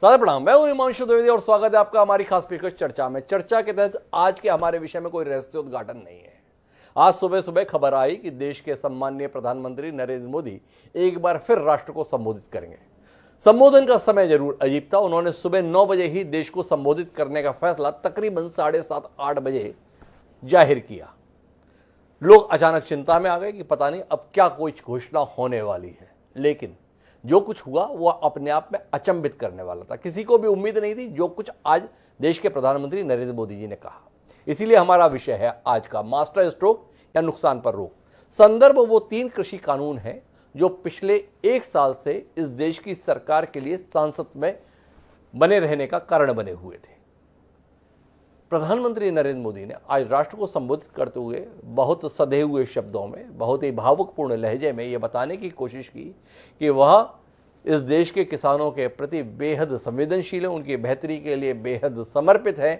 सादर प्रणाम। मैं हूं हिमांशु द्विवेदी और स्वागत है आपका हमारी खास पेशकश चर्चा में। चर्चा के तहत आज के हमारे विषय में कोई रहस्योद्घाटन नहीं है। आज सुबह सुबह खबर आई कि देश के सम्माननीय प्रधानमंत्री नरेंद्र मोदी एक बार फिर राष्ट्र को संबोधित करेंगे। संबोधन का समय जरूर अजीब था। उन्होंने सुबह 9 बजे ही देश को संबोधित करने का फैसला तकरीबन 7:30-8 बजे जाहिर किया। लोग अचानक चिंता में आ गए कि पता नहीं अब क्या कोई घोषणा होने वाली है, लेकिन जो कुछ हुआ वह अपने आप में अचंभित करने वाला था। किसी को भी उम्मीद नहीं थी जो कुछ आज देश के प्रधानमंत्री नरेंद्र मोदी जी ने कहा। इसीलिए हमारा विषय है आज का मास्टर स्ट्रोक या नुकसान पर रोक। संदर्भ वो 3 कृषि कानून हैं जो पिछले 1 साल से इस देश की सरकार के लिए संसद में बने रहने का कारण बने हुए थे। प्रधानमंत्री नरेंद्र मोदी ने आज राष्ट्र को संबोधित करते हुए बहुत सधे हुए शब्दों में, बहुत ही भावुकपूर्ण लहजे में यह बताने की कोशिश की कि वह इस देश के किसानों के प्रति बेहद संवेदनशील है, उनकी बेहतरी के लिए बेहद समर्पित है।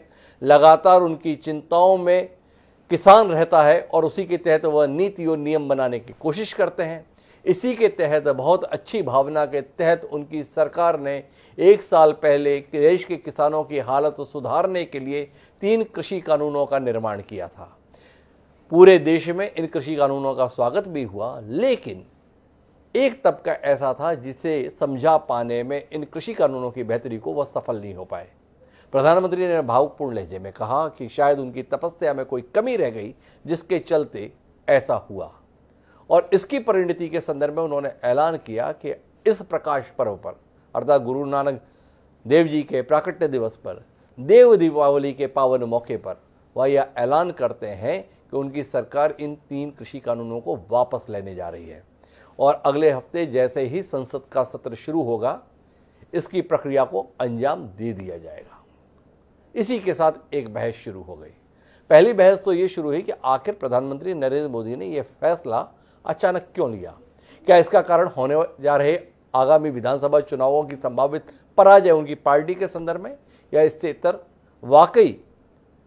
लगातार उनकी चिंताओं में किसान रहता है और उसी के तहत वह नीति और नियम बनाने की कोशिश करते हैं। इसी के तहत बहुत अच्छी भावना के तहत उनकी सरकार ने 1 साल पहले देश के किसानों की हालत सुधारने के लिए 3 कृषि कानूनों का निर्माण किया था। पूरे देश में इन कृषि कानूनों का स्वागत भी हुआ, लेकिन एक तबका ऐसा था जिसे समझा पाने में इन कृषि कानूनों की बेहतरी को वह सफल नहीं हो पाए। प्रधानमंत्री ने भावुकपूर्ण लहजे में कहा कि शायद उनकी तपस्या में कोई कमी रह गई जिसके चलते ऐसा हुआ, और इसकी परिणति के संदर्भ में उन्होंने ऐलान किया कि इस प्रकाश पर्व पर अर्थात गुरु नानक देव जी के प्राकट्य दिवस पर, देव दीपावली के पावन मौके पर वह यह ऐलान करते हैं कि उनकी सरकार इन 3 कृषि कानूनों को वापस लेने जा रही है और अगले हफ्ते जैसे ही संसद का सत्र शुरू होगा इसकी प्रक्रिया को अंजाम दे दिया जाएगा। इसी के साथ एक बहस शुरू हो गई। पहली बहस तो ये शुरू हुई कि आखिर प्रधानमंत्री नरेंद्र मोदी ने यह फैसला अचानक क्यों लिया। क्या इसका कारण होने जा रहे आगामी विधानसभा चुनावों की संभावित पराजय उनकी पार्टी के संदर्भ में, या इससे इतर वाकई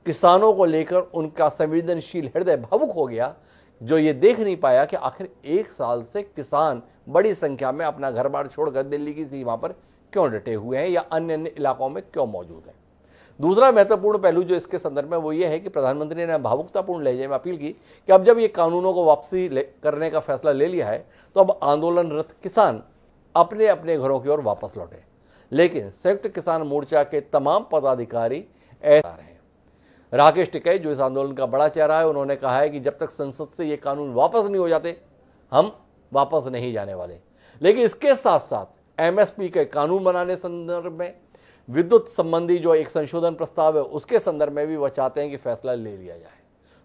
किसानों को लेकर उनका संवेदनशील हृदय भावुक हो गया जो ये देख नहीं पाया कि आखिर 1 साल से किसान बड़ी संख्या में अपना घर बार छोड़कर दिल्ली की सीमा पर क्यों डटे हुए हैं या अन्य अन्य इलाकों में क्यों मौजूद हैं। दूसरा महत्वपूर्ण पहलू जो इसके संदर्भ में वो ये है कि प्रधानमंत्री ने भावुकतापूर्ण लहजे में अपील की कि अब जब ये कानूनों को वापसी करने का फैसला ले लिया है तो अब आंदोलनरत किसान अपने अपने घरों की ओर वापस लौटे। लेकिन संयुक्त किसान मोर्चा के तमाम पदाधिकारी ऐसा रहे हैं। राकेश टिकैत जो इस आंदोलन का बड़ा चेहरा है, उन्होंने कहा है कि जब तक संसद से ये कानून वापस नहीं हो जाते हम वापस नहीं जाने वाले। लेकिन इसके साथ साथ एमएसपी के कानून बनाने संदर्भ में, विद्युत संबंधी जो एक संशोधन प्रस्ताव है उसके संदर्भ में भी वह चाहते हैं कि फैसला ले लिया जाए।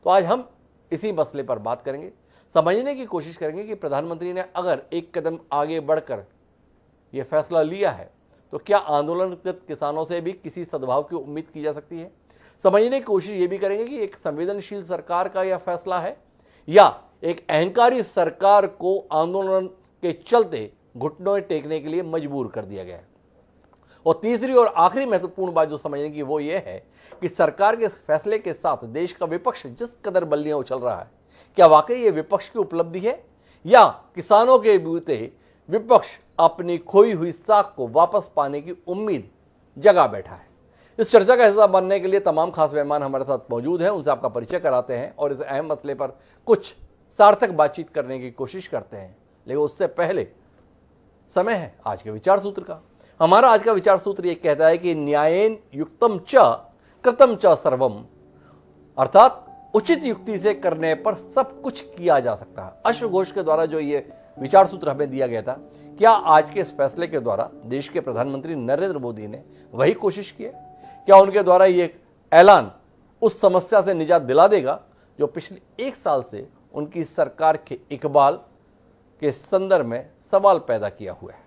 तो आज हम इसी मसले पर बात करेंगे, समझने की कोशिश करेंगे कि प्रधानमंत्री ने अगर एक कदम आगे बढ़कर यह फैसला लिया है तो क्या आंदोलनरत किसानों से भी किसी सद्भाव की उम्मीद की जा सकती है। समझने की कोशिश ये भी करेंगे कि एक संवेदनशील सरकार का यह फैसला है या एक अहंकारी सरकार को आंदोलन के चलते घुटनों टेकने के लिए मजबूर कर दिया गया है। और तीसरी और आखिरी महत्वपूर्ण बात जो समझने की वो ये है कि सरकार के फैसले के साथ देश का विपक्ष जिस कदर बल्लियां उछल रहा है, क्या वाकई ये विपक्ष की उपलब्धि है या किसानों के बूते विपक्ष अपनी खोई हुई साख को वापस पाने की उम्मीद जगा बैठा है। इस चर्चा का हिस्सा बनने के लिए तमाम खास मेहमान हमारे साथ मौजूद हैं। उनसे आपका परिचय कराते हैं और इस अहम मसले पर कुछ सार्थक बातचीत करने की कोशिश करते हैं। लेकिन उससे पहले समय है आज के विचार सूत्र का। हमारा आज का विचार सूत्र ये कहता है कि न्यायेन युक्तम च कृतम च सर्वम, अर्थात उचित युक्ति से करने पर सब कुछ किया जा सकता है। अश्व घोष के द्वारा जो ये विचार सूत्र हमें दिया गया था, क्या आज के इस फैसले के द्वारा देश के प्रधानमंत्री नरेंद्र मोदी ने वही कोशिश की है? क्या उनके द्वारा ये ऐलान उस समस्या से निजात दिला देगा जो पिछले 1 साल से उनकी सरकार के इकबाल के संदर्भ में सवाल पैदा किया हुआ है?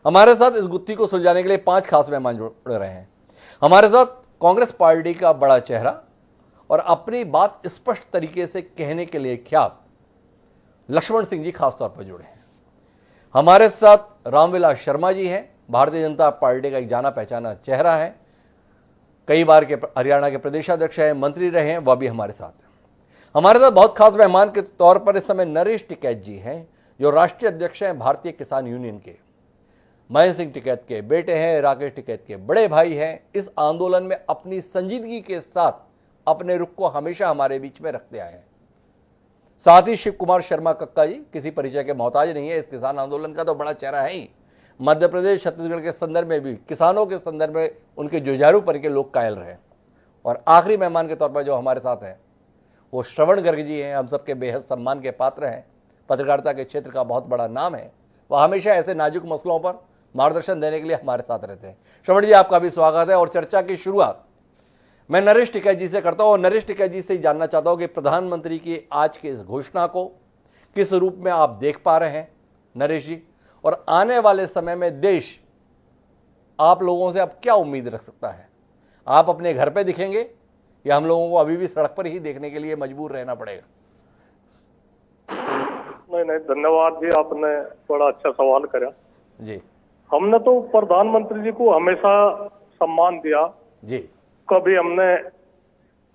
हमारे साथ इस गुत्थी को सुलझाने के लिए 5 खास मेहमान जुड़ रहे हैं। हमारे साथ कांग्रेस पार्टी का बड़ा चेहरा और अपनी बात स्पष्ट तरीके से कहने के लिए ख्यात लक्ष्मण सिंह जी खासतौर पर जुड़े हैं। हमारे साथ रामविलास शर्मा जी हैं, भारतीय जनता पार्टी का एक जाना पहचाना चेहरा है, कई बार के हरियाणा के प्रदेशाध्यक्ष हैं, मंत्री रहे हैं, वह भी हमारे साथ हैं। हमारे साथ बहुत खास मेहमान के तौर पर इस समय नरेश टिकैत जी हैं जो राष्ट्रीय अध्यक्ष हैं भारतीय किसान यूनियन के। महेंद्र सिंह टिकैत के बेटे हैं, राकेश टिकैत के बड़े भाई हैं। इस आंदोलन में अपनी संजीदगी के साथ अपने रुख को हमेशा हमारे बीच में रखते आए हैं। साथ ही शिव कुमार शर्मा कक्का जी किसी परिचय के मोहताज नहीं है, इस किसान आंदोलन का तो बड़ा चेहरा है ही। मध्य प्रदेश छत्तीसगढ़ के संदर्भ में भी किसानों के संदर्भ में उनके जुझारूपन के लोग कायल रहे। और आखिरी मेहमान के तौर पर जो हमारे साथ हैं वो श्रवण गर्ग जी हैं, हम सबके बेहद सम्मान के पात्र हैं, पत्रकारिता के क्षेत्र का बहुत बड़ा नाम है। वह हमेशा ऐसे नाजुक मसलों पर मार्गदर्शन देने के लिए हमारे साथ रहते हैं। श्रवण जी, आपका भी स्वागत है। और चर्चा की शुरुआत मैं नरेश टिकैत जी से करता हूं और नरेश टिकैत जी से जानना चाहता हूं कि प्रधानमंत्री की आज की इस घोषणा को किस रूप में आप देख पा रहे हैं नरेश जी, और आने वाले समय में देश आप लोगों से अब क्या उम्मीद रख सकता है? आप अपने घर पे दिखेंगे या हम लोगों को अभी भी सड़क पर ही देखने के लिए मजबूर रहना पड़ेगा? नहीं, धन्यवाद जी, आपने बड़ा अच्छा सवाल करा जी। हमने तो प्रधानमंत्री जी को हमेशा सम्मान दिया जी। कभी हमने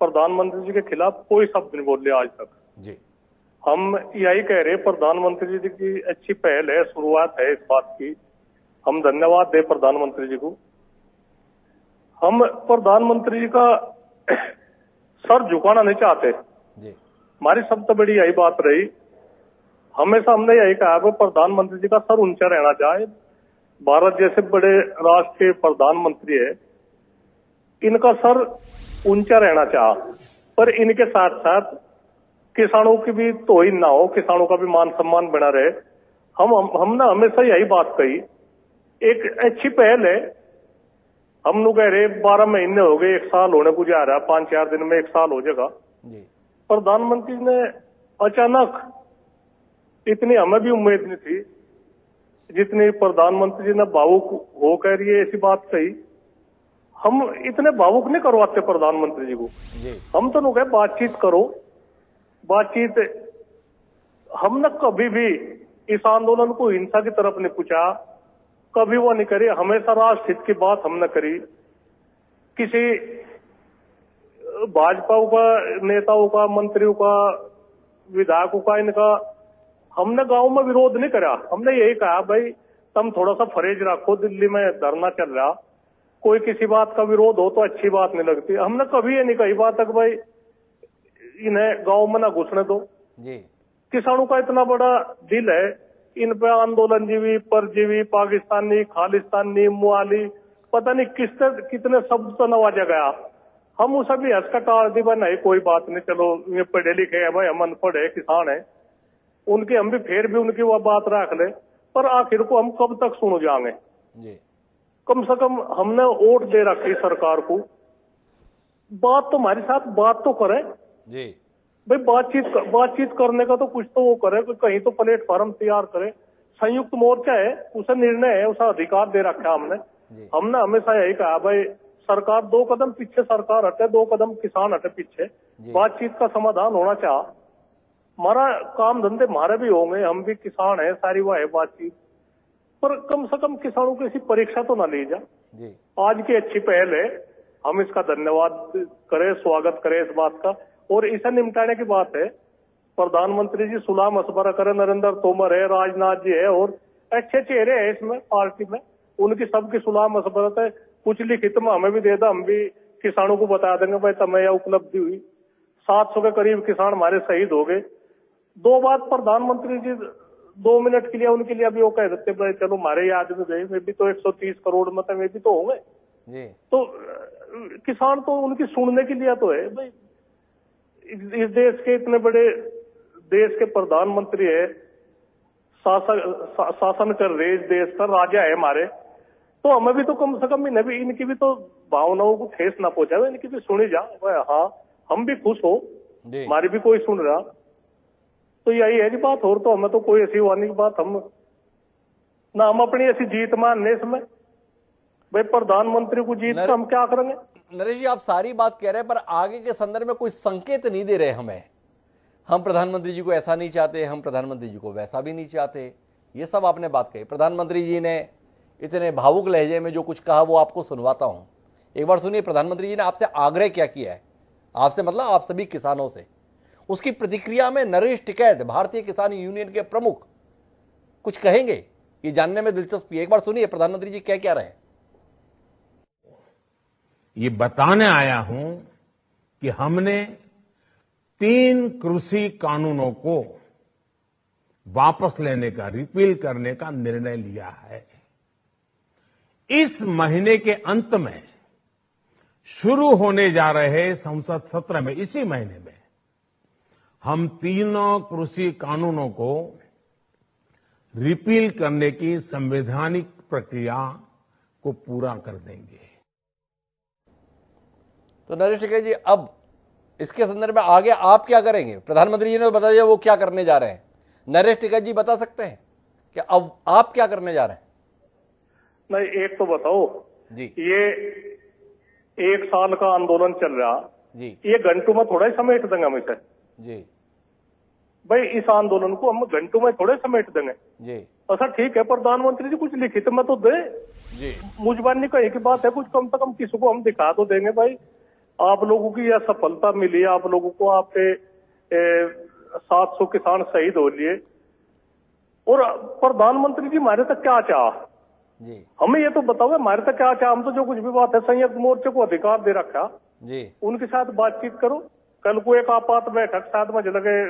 प्रधानमंत्री जी के खिलाफ कोई शब्द नहीं बोले आज तक जी। हम यही कह रहे प्रधानमंत्री जी की अच्छी पहल है, शुरुआत है इस बात की, हम धन्यवाद दे प्रधानमंत्री जी को। हम प्रधानमंत्री जी का सर झुकाना नहीं चाहते जी। हमारी सबसे बड़ी यही बात रही, हमेशा हमने यही कहा है प्रधानमंत्री जी का सर ऊंचा रहना चाहिए। भारत जैसे बड़े राष्ट्र के प्रधानमंत्री है, इनका सर ऊंचा रहना चाह, पर इनके साथ साथ किसानों की भी तोहिन ना हो, किसानों का भी मान सम्मान बना रहे। हमने हमेशा यही बात कही, एक अच्छी पहल है। हम लोग कह रहे 12 महीने हो गए, 1 साल होने को जा रहा है, 5-4 दिन में 1 साल हो जाएगा। प्रधानमंत्री ने अचानक, इतनी हमें भी उम्मीद नहीं थी जितनी प्रधानमंत्री जी ने भावुक होकर ये ऐसी बात कही। हम इतने भावुक नहीं करवाते प्रधानमंत्री जी को जी। हम तो लोग बातचीत करो, बातचीत। हमने कभी भी इस आंदोलन को हिंसा की तरफ नहीं पूछा, कभी वो नहीं करी। हमेशा राष्ट्र हित की बात हमने करी। किसी भाजपा का नेताओं का, मंत्रियों का, विधायकों का, इनका हमने गांव में विरोध नहीं करा। हमने यही कहा भाई तुम थोड़ा सा फरेज रखो, दिल्ली में धरना चल रहा, कोई किसी बात का विरोध हो तो अच्छी बात नहीं लगती। हमने कभी ये नहीं कही बात तक भाई इन्हें गांव में ना घुसने दो जी। किसानों का इतना बड़ा दिल है, इन पे आंदोलन जीवी, परजीवी, पाकिस्तानी, खालिस्तानी, मुआली, पता नहीं कितने शब्द तो नवाजा गया। हम उसे भी हंस का टाल दी, नहीं कोई बात नहीं, चलो ये पढ़े लिखे है भाई, हम अनपढ़ है, किसान है, उनकी हम भी फिर भी उनकी वो बात रख ले। पर आखिर को हम कब तक सुन जाएंगे जी। कम से कम हमने वोट दे रखी सरकार को, बात तो हमारे साथ बात तो करे जी भाई। बातचीत करने का तो कुछ तो वो करे, कहीं तो प्लेटफॉर्म तैयार करे। संयुक्त मोर्चा है, उसे निर्णय है, उसे अधिकार दे रखा हमने। हमने हमेशा यही कहा भाई सरकार 2 कदम पीछे सरकार हटे, 2 कदम किसान हटे पीछे, बातचीत का समाधान होना चाह। हमारा काम धंधे हमारे भी होंगे, हम भी किसान है, सारी वो है बातचीत, पर कम से कम किसानों की ऐसी परीक्षा तो ना ली जा। आज की अच्छी पहल है, हम इसका धन्यवाद करें, स्वागत करें इस बात का। और इसे निपटाने की बात है, प्रधानमंत्री जी सुलह मशवरा करें, नरेंद्र तोमर है, राजनाथ जी है, और अच्छे चेहरे हैं इसमें पार्टी में, उनकी सबकी सुलह मशवरत है। कुछ लिखित में हमें भी दे दो, हम भी किसानों को बता देंगे भाई तुम्हें यह उपलब्धि हुई। 700 के करीब किसान हमारे शहीद हो गए। 2 बात प्रधानमंत्री जी 2 मिनट के लिए उनके लिए अभी वो कह देते भाई चलो हमारे याद में गए, मैं भी तो 130 करोड़ मत में भी तो होंगे। तो किसान तो उनकी सुनने के लिए तो है भाई। इस देश के इतने बड़े देश के प्रधानमंत्री है, शासन कर रहे, इस देश का राजा है हमारे, तो हमें भी तो कम से कम इनकी भी तो भावनाओं को ठेस ना पहुंचाए, इनकी भी सुनी जा। हाँ, हम भी खुश हो, हमारी भी कोई सुन रहा, तो यही है जी बात। और तो हमें तो कोई ऐसी वानी की बात हम अपनी ऐसी जीत मानने इसमें भाई प्रधानमंत्री को जीत का हम क्या करेंगे। नरेश जी, आप सारी बात कह रहे हैं पर आगे के संदर्भ में कोई संकेत नहीं दे रहे हमें। हम प्रधानमंत्री जी को ऐसा नहीं चाहते, हम प्रधानमंत्री जी को वैसा भी नहीं चाहते, ये सब आपने बात कही। प्रधानमंत्री जी ने इतने भावुक लहजे में जो कुछ कहा वो आपको सुनवाता हूं, एक बार सुनिए। प्रधानमंत्री जी ने आपसे आग्रह क्या किया है, आपसे मतलब आप सभी किसानों से, उसकी प्रतिक्रिया में नरेश टिकैत भारतीय किसान यूनियन के प्रमुख कुछ कहेंगे ये जानने में दिलचस्पी है। एक बार सुनिए प्रधानमंत्री जी क्या रहे हैं। ये बताने आया हूं कि हमने 3 कृषि कानूनों को वापस लेने का, रिपील करने का निर्णय लिया है। इस महीने के अंत में शुरू होने जा रहे संसद सत्र में, इसी महीने में हम तीनों कृषि कानूनों को रिपील करने की संवैधानिक प्रक्रिया को पूरा कर देंगे। तो नरेश टिकैत जी, अब इसके संदर्भ में आगे आप क्या करेंगे? प्रधानमंत्री जी ने तो बता दिया वो क्या करने जा रहे हैं। नरेश टिकैत जी बता सकते हैं कि अब आप क्या करने जा रहे हैं? नहीं, एक तो बताओ जी। ये 1 साल का आंदोलन चल रहा जी, ये घंटों में थोड़ा ही समेट देंगे हम इसे। जी भाई इस आंदोलन को हम घंटों में थोड़े समेट देंगे। जी अच्छा ठीक है, प्रधानमंत्री जी कुछ लिखित में तो दे। जी मुझबानी कहीं की बात है, कुछ कम से कम किसी को हम दिखा तो देंगे भाई आप लोगों की यह सफलता मिली, आप लोगों को आपके 700 किसान शहीद हो लिए। और प्रधानमंत्री जी हमारे तक क्या चाह, जी हमें ये तो बताओ हमारे तक क्या चाह। हम तो जो कुछ भी बात है संयुक्त मोर्चे को अधिकार दे रखा, जी उनके साथ बातचीत करो। कल को एक आपात बैठक साथ में लगे,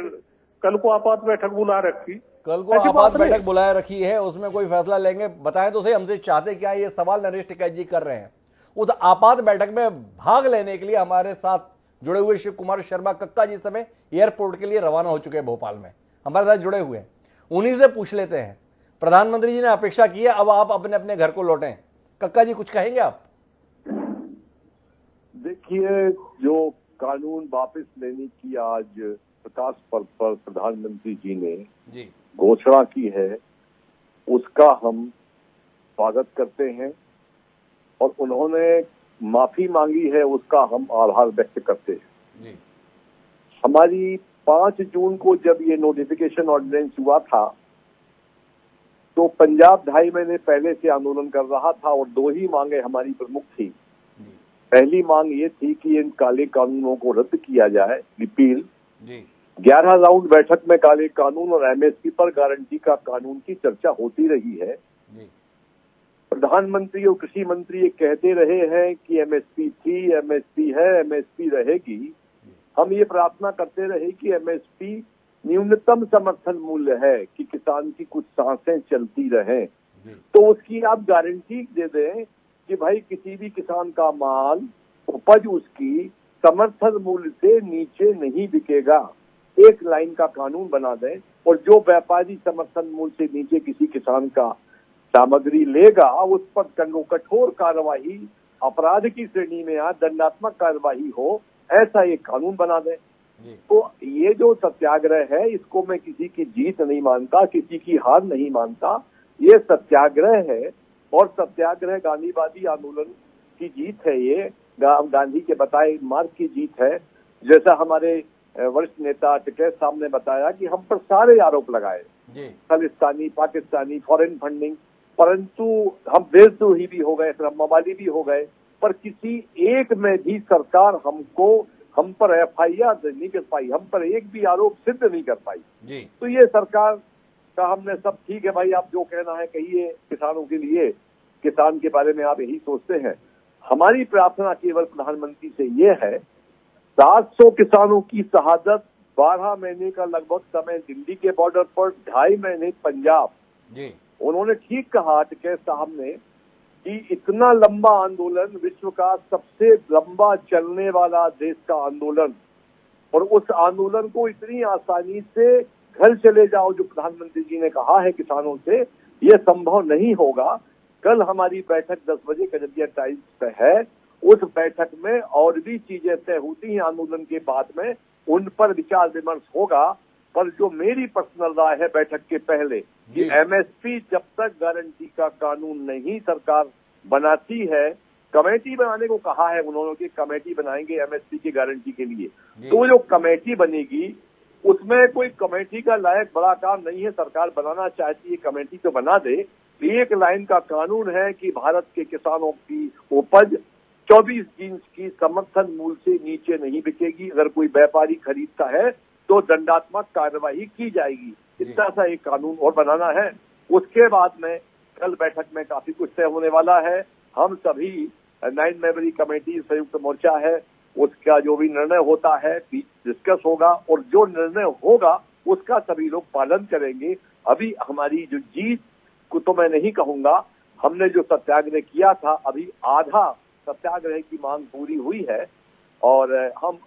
कल को आपात बैठक बुला रखी, कल को ऐसी आपात बात नहीं। बैठक बुलाए रखी है, उसमें कोई फैसला लेंगे। बताएं तो सही, हमसे चाहते क्या है, ये सवाल नरेश टिकैत जी कर रहे हैं। उस आपात बैठक में भाग लेने के लिए हमारे साथ जुड़े हुए शिव कुमार शर्मा कक्का जी समय एयरपोर्ट के लिए रवाना हो चुके हैं, भोपाल में हमारे साथ जुड़े हुए हैं। उन्हीं से पूछ लेते हैं। प्रधानमंत्री जी ने अपेक्षा की है, अब आप अपने अपने घर को लौटें। कक्का जी कुछ कहेंगे आप? देखिए, जो कानून वापस लेने की आज प्रकाश पर्व पर प्रधानमंत्री जी ने जी घोषणा की है, उसका हम स्वागत करते हैं और उन्होंने माफी मांगी है, उसका हम आभार व्यक्त करते हैं। जी हमारी 5 जून को जब ये नोटिफिकेशन ऑर्डिनेंस हुआ था तो पंजाब 2.5 महीने पहले से आंदोलन कर रहा था और 2 ही मांगे हमारी प्रमुख थी। पहली मांग ये थी कि इन काले कानूनों को रद्द किया जाए, रिपील। जी 11 राउंड बैठक में काले कानून और एमएसपी पर गारंटी का कानून की चर्चा होती रही है। जी प्रधानमंत्री और कृषि मंत्री ये कहते रहे हैं कि एमएसपी थी, एमएसपी है, एमएसपी रहेगी। हम ये प्रार्थना करते रहे कि एमएसपी न्यूनतम समर्थन मूल्य है, कि किसान की कुछ सांसें चलती रहें, तो उसकी आप गारंटी दे दें कि भाई किसी भी किसान का माल, उपज उसकी समर्थन मूल्य से नीचे नहीं बिकेगा। एक लाइन का कानून बना दें और जो व्यापारी समर्थन मूल्य से नीचे किसी किसान का सामग्री लेगा उस पर कठोर कार्रवाई, अपराध की श्रेणी में दंडात्मक कार्रवाई हो, ऐसा एक कानून बना दें। तो ये जो सत्याग्रह है, इसको मैं किसी की जीत नहीं मानता, किसी की हार नहीं मानता। ये सत्याग्रह है और सत्याग्रह गांधीवादी आंदोलन की जीत है। ये गांधी के बताए मार्ग की जीत है। जैसा हमारे वरिष्ठ नेता टिकैत साहब ने बताया कि हम पर सारे आरोप लगाए, खालिस्तानी, पाकिस्तानी, फॉरेन फंडिंग, परंतु हम देशद्रोही भी हो गए, फिर हम मवाली भी हो गए, पर किसी एक में भी सरकार हम पर एफआईआर नहीं कर पाई, हम पर एक भी आरोप सिद्ध नहीं कर पाई। तो ये सरकार का हमने सब ठीक है भाई, आप जो कहना है कहिए, किसानों के लिए, किसान के बारे में आप यही सोचते हैं। हमारी प्रार्थना केवल प्रधानमंत्री से ये है, 700 किसानों की शहादत, 12 महीने का लगभग समय दिल्ली के बॉर्डर पर, 2.5 महीने पंजाब। उन्होंने ठीक कहा टिकैत साहब ने कि इतना लंबा आंदोलन, विश्व का सबसे लंबा चलने वाला देश का आंदोलन, और उस आंदोलन को इतनी आसानी से घर चले जाओ जो प्रधानमंत्री जी ने कहा है किसानों से, ये संभव नहीं होगा। कल हमारी बैठक 10 बजे कजरिया टाइम्स पे है। उस बैठक में और भी चीजें तय होती हैं आंदोलन के बाद में, उन पर विचार विमर्श होगा। पर जो मेरी पर्सनल राय है बैठक के पहले, कि एमएसपी जब तक गारंटी का कानून नहीं सरकार बनाती है, कमेटी बनाने को कहा है उन्होंने कि कमेटी बनाएंगे एमएसपी की गारंटी के लिए, तो जो कमेटी बनेगी उसमें कोई कमेटी का लायक बड़ा काम नहीं है। सरकार बनाना चाहती है, कमेटी तो बना दे। एक लाइन का कानून है कि भारत के किसानों की उपज 24 जींस की समर्थन मूल्य से नीचे नहीं बिकेगी। अगर कोई व्यापारी खरीदता है तो दंडात्मक कार्रवाई की जाएगी। इतना सा एक कानून और बनाना है। उसके बाद में कल बैठक में काफी कुछ तय होने वाला है। हम सभी 9 मेंबरी कमेटी संयुक्त मोर्चा है, उसका जो भी निर्णय होता है डिस्कस होगा और जो निर्णय होगा उसका सभी लोग पालन करेंगे। अभी हमारी जो जीत को तो मैं नहीं कहूंगा, हमने जो सत्याग्रह किया था अभी आधा सत्याग्रह की मांग पूरी हुई है और हम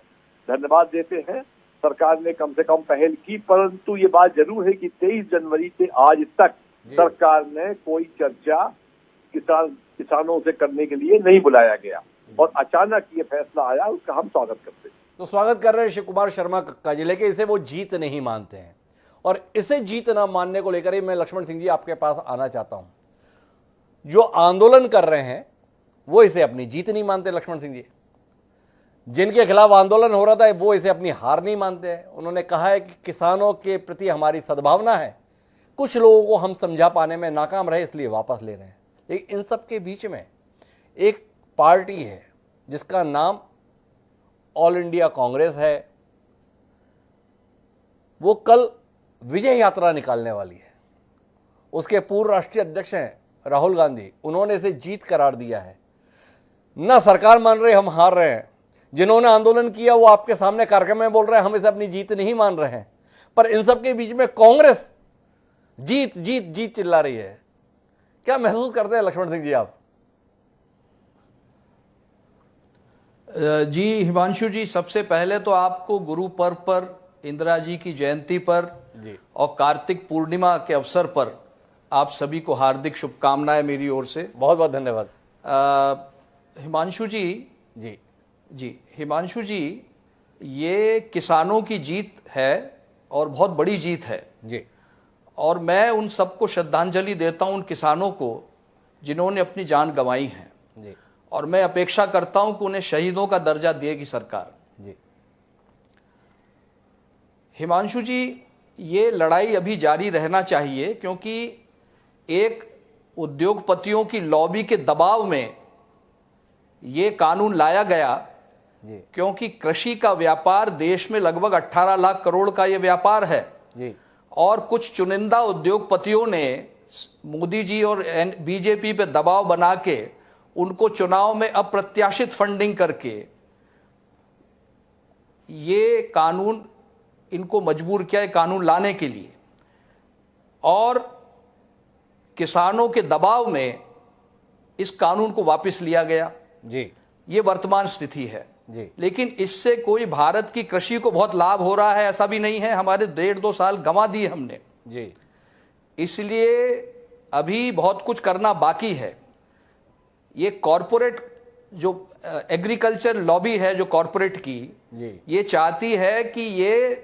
धन्यवाद देते हैं। सरकार ने कम से कम पहल की, परंतु ये बात जरूर है कि 23 जनवरी से आज तक सरकार ने कोई चर्चा किसानों से करने के लिए नहीं बुलाया गया और अचानक ये फैसला आया, उसका हम स्वागत करते हैं। तो स्वागत कर रहे हैं शिव कुमार शर्मा का जिले के, इसे वो जीत नहीं मानते हैं और इसे जीत ना मानने को लेकर ही मैं लक्ष्मण सिंह जी आपके पास आना चाहता हूं। जो आंदोलन कर रहे हैं वो इसे अपनी जीत नहीं मानते लक्ष्मण सिंह जी, जिनके खिलाफ आंदोलन हो रहा था वो इसे अपनी हार नहीं मानते हैं। उन्होंने कहा है कि किसानों के प्रति हमारी सद्भावना है, कुछ लोगों को हम समझा पाने में नाकाम रहे इसलिए वापस ले रहे हैं। लेकिन इन सब के बीच में एक पार्टी है जिसका नाम ऑल इंडिया कांग्रेस है, वो कल विजय यात्रा निकालने वाली है। उसके पूर्व राष्ट्रीय अध्यक्ष हैं राहुल गांधी, उन्होंने इसे जीत करार दिया है। ना सरकार मान रहे हम हार रहे हैं, जिन्होंने आंदोलन किया वो आपके सामने कार्यक्रम में बोल रहे हैं हम इसे अपनी जीत नहीं मान रहे हैं, पर इन सब के बीच में कांग्रेस जीत जीत जीत चिल्ला रही है। क्या महसूस करते हैं लक्ष्मण सिंह जी आप? जी हिमांशु जी, सबसे पहले तो आपको गुरु पर्व पर, इंदिरा जी की जयंती पर जी और कार्तिक पूर्णिमा के अवसर पर आप सभी को हार्दिक शुभकामनाएं मेरी ओर से। बहुत बहुत धन्यवाद। हिमांशु जी जी हिमांशु जी, ये किसानों की जीत है और बहुत बड़ी जीत है जी, और मैं उन सबको श्रद्धांजलि देता हूं, उन किसानों को जिन्होंने अपनी जान गंवाई है जी और मैं अपेक्षा करता हूं कि उन्हें शहीदों का दर्जा देगी सरकार। जी हिमांशु जी, ये लड़ाई अभी जारी रहना चाहिए क्योंकि एक उद्योगपतियों की लॉबी के दबाव में ये कानून लाया गया जी क्योंकि कृषि का व्यापार देश में लगभग 18 लाख करोड़ का ये व्यापार है जी और कुछ चुनिंदा उद्योगपतियों ने मोदी जी और बीजेपी पे दबाव बना के उनको चुनाव में अप्रत्याशित फंडिंग करके ये कानून, इनको मजबूर किया है कानून लाने के लिए और किसानों के दबाव में इस कानून को वापस लिया गया जी। ये वर्तमान स्थिति है जी। लेकिन इससे कोई भारत की कृषि को बहुत लाभ हो रहा है ऐसा भी नहीं है। हमारे 1.5-2 साल गंवा दिए हमने जी, इसलिए अभी बहुत कुछ करना बाकी है। ये कॉरपोरेट जो एग्रीकल्चर लॉबी है जो कॉरपोरेट की जी। ये चाहती है कि ये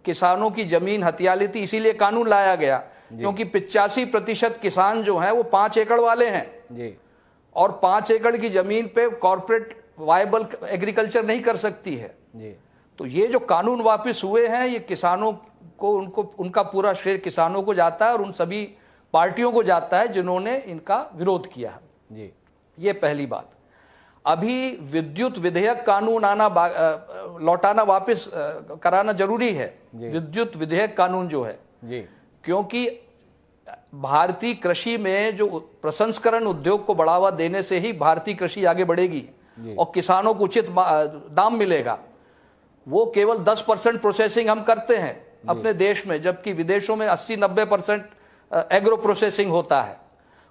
किसानों की जमीन हथिया लेती, इसीलिए कानून लाया गया क्योंकि 85% किसान जो हैं वो 5 एकड़ वाले हैं जी और 5 एकड़ की जमीन पे कॉरपोरेट वायबल एग्रीकल्चर नहीं कर सकती है जी। तो ये जो कानून वापस हुए हैं ये किसानों को, उनका पूरा श्रेय किसानों को जाता है और उन सभी पार्टियों को जाता है जिन्होंने इनका विरोध किया जी। ये पहली बात। अभी विद्युत विधेयक कानून लौटाना वापस कराना जरूरी है, विद्युत विधेयक कानून जो है जी, क्योंकि भारतीय कृषि में जो प्रसंस्करण उद्योग को बढ़ावा देने से ही भारतीय कृषि आगे बढ़ेगी और किसानों को उचित दाम मिलेगा। वो केवल 10% प्रोसेसिंग हम करते हैं अपने देश में, जबकि विदेशों में 80-90% एग्रो प्रोसेसिंग होता है।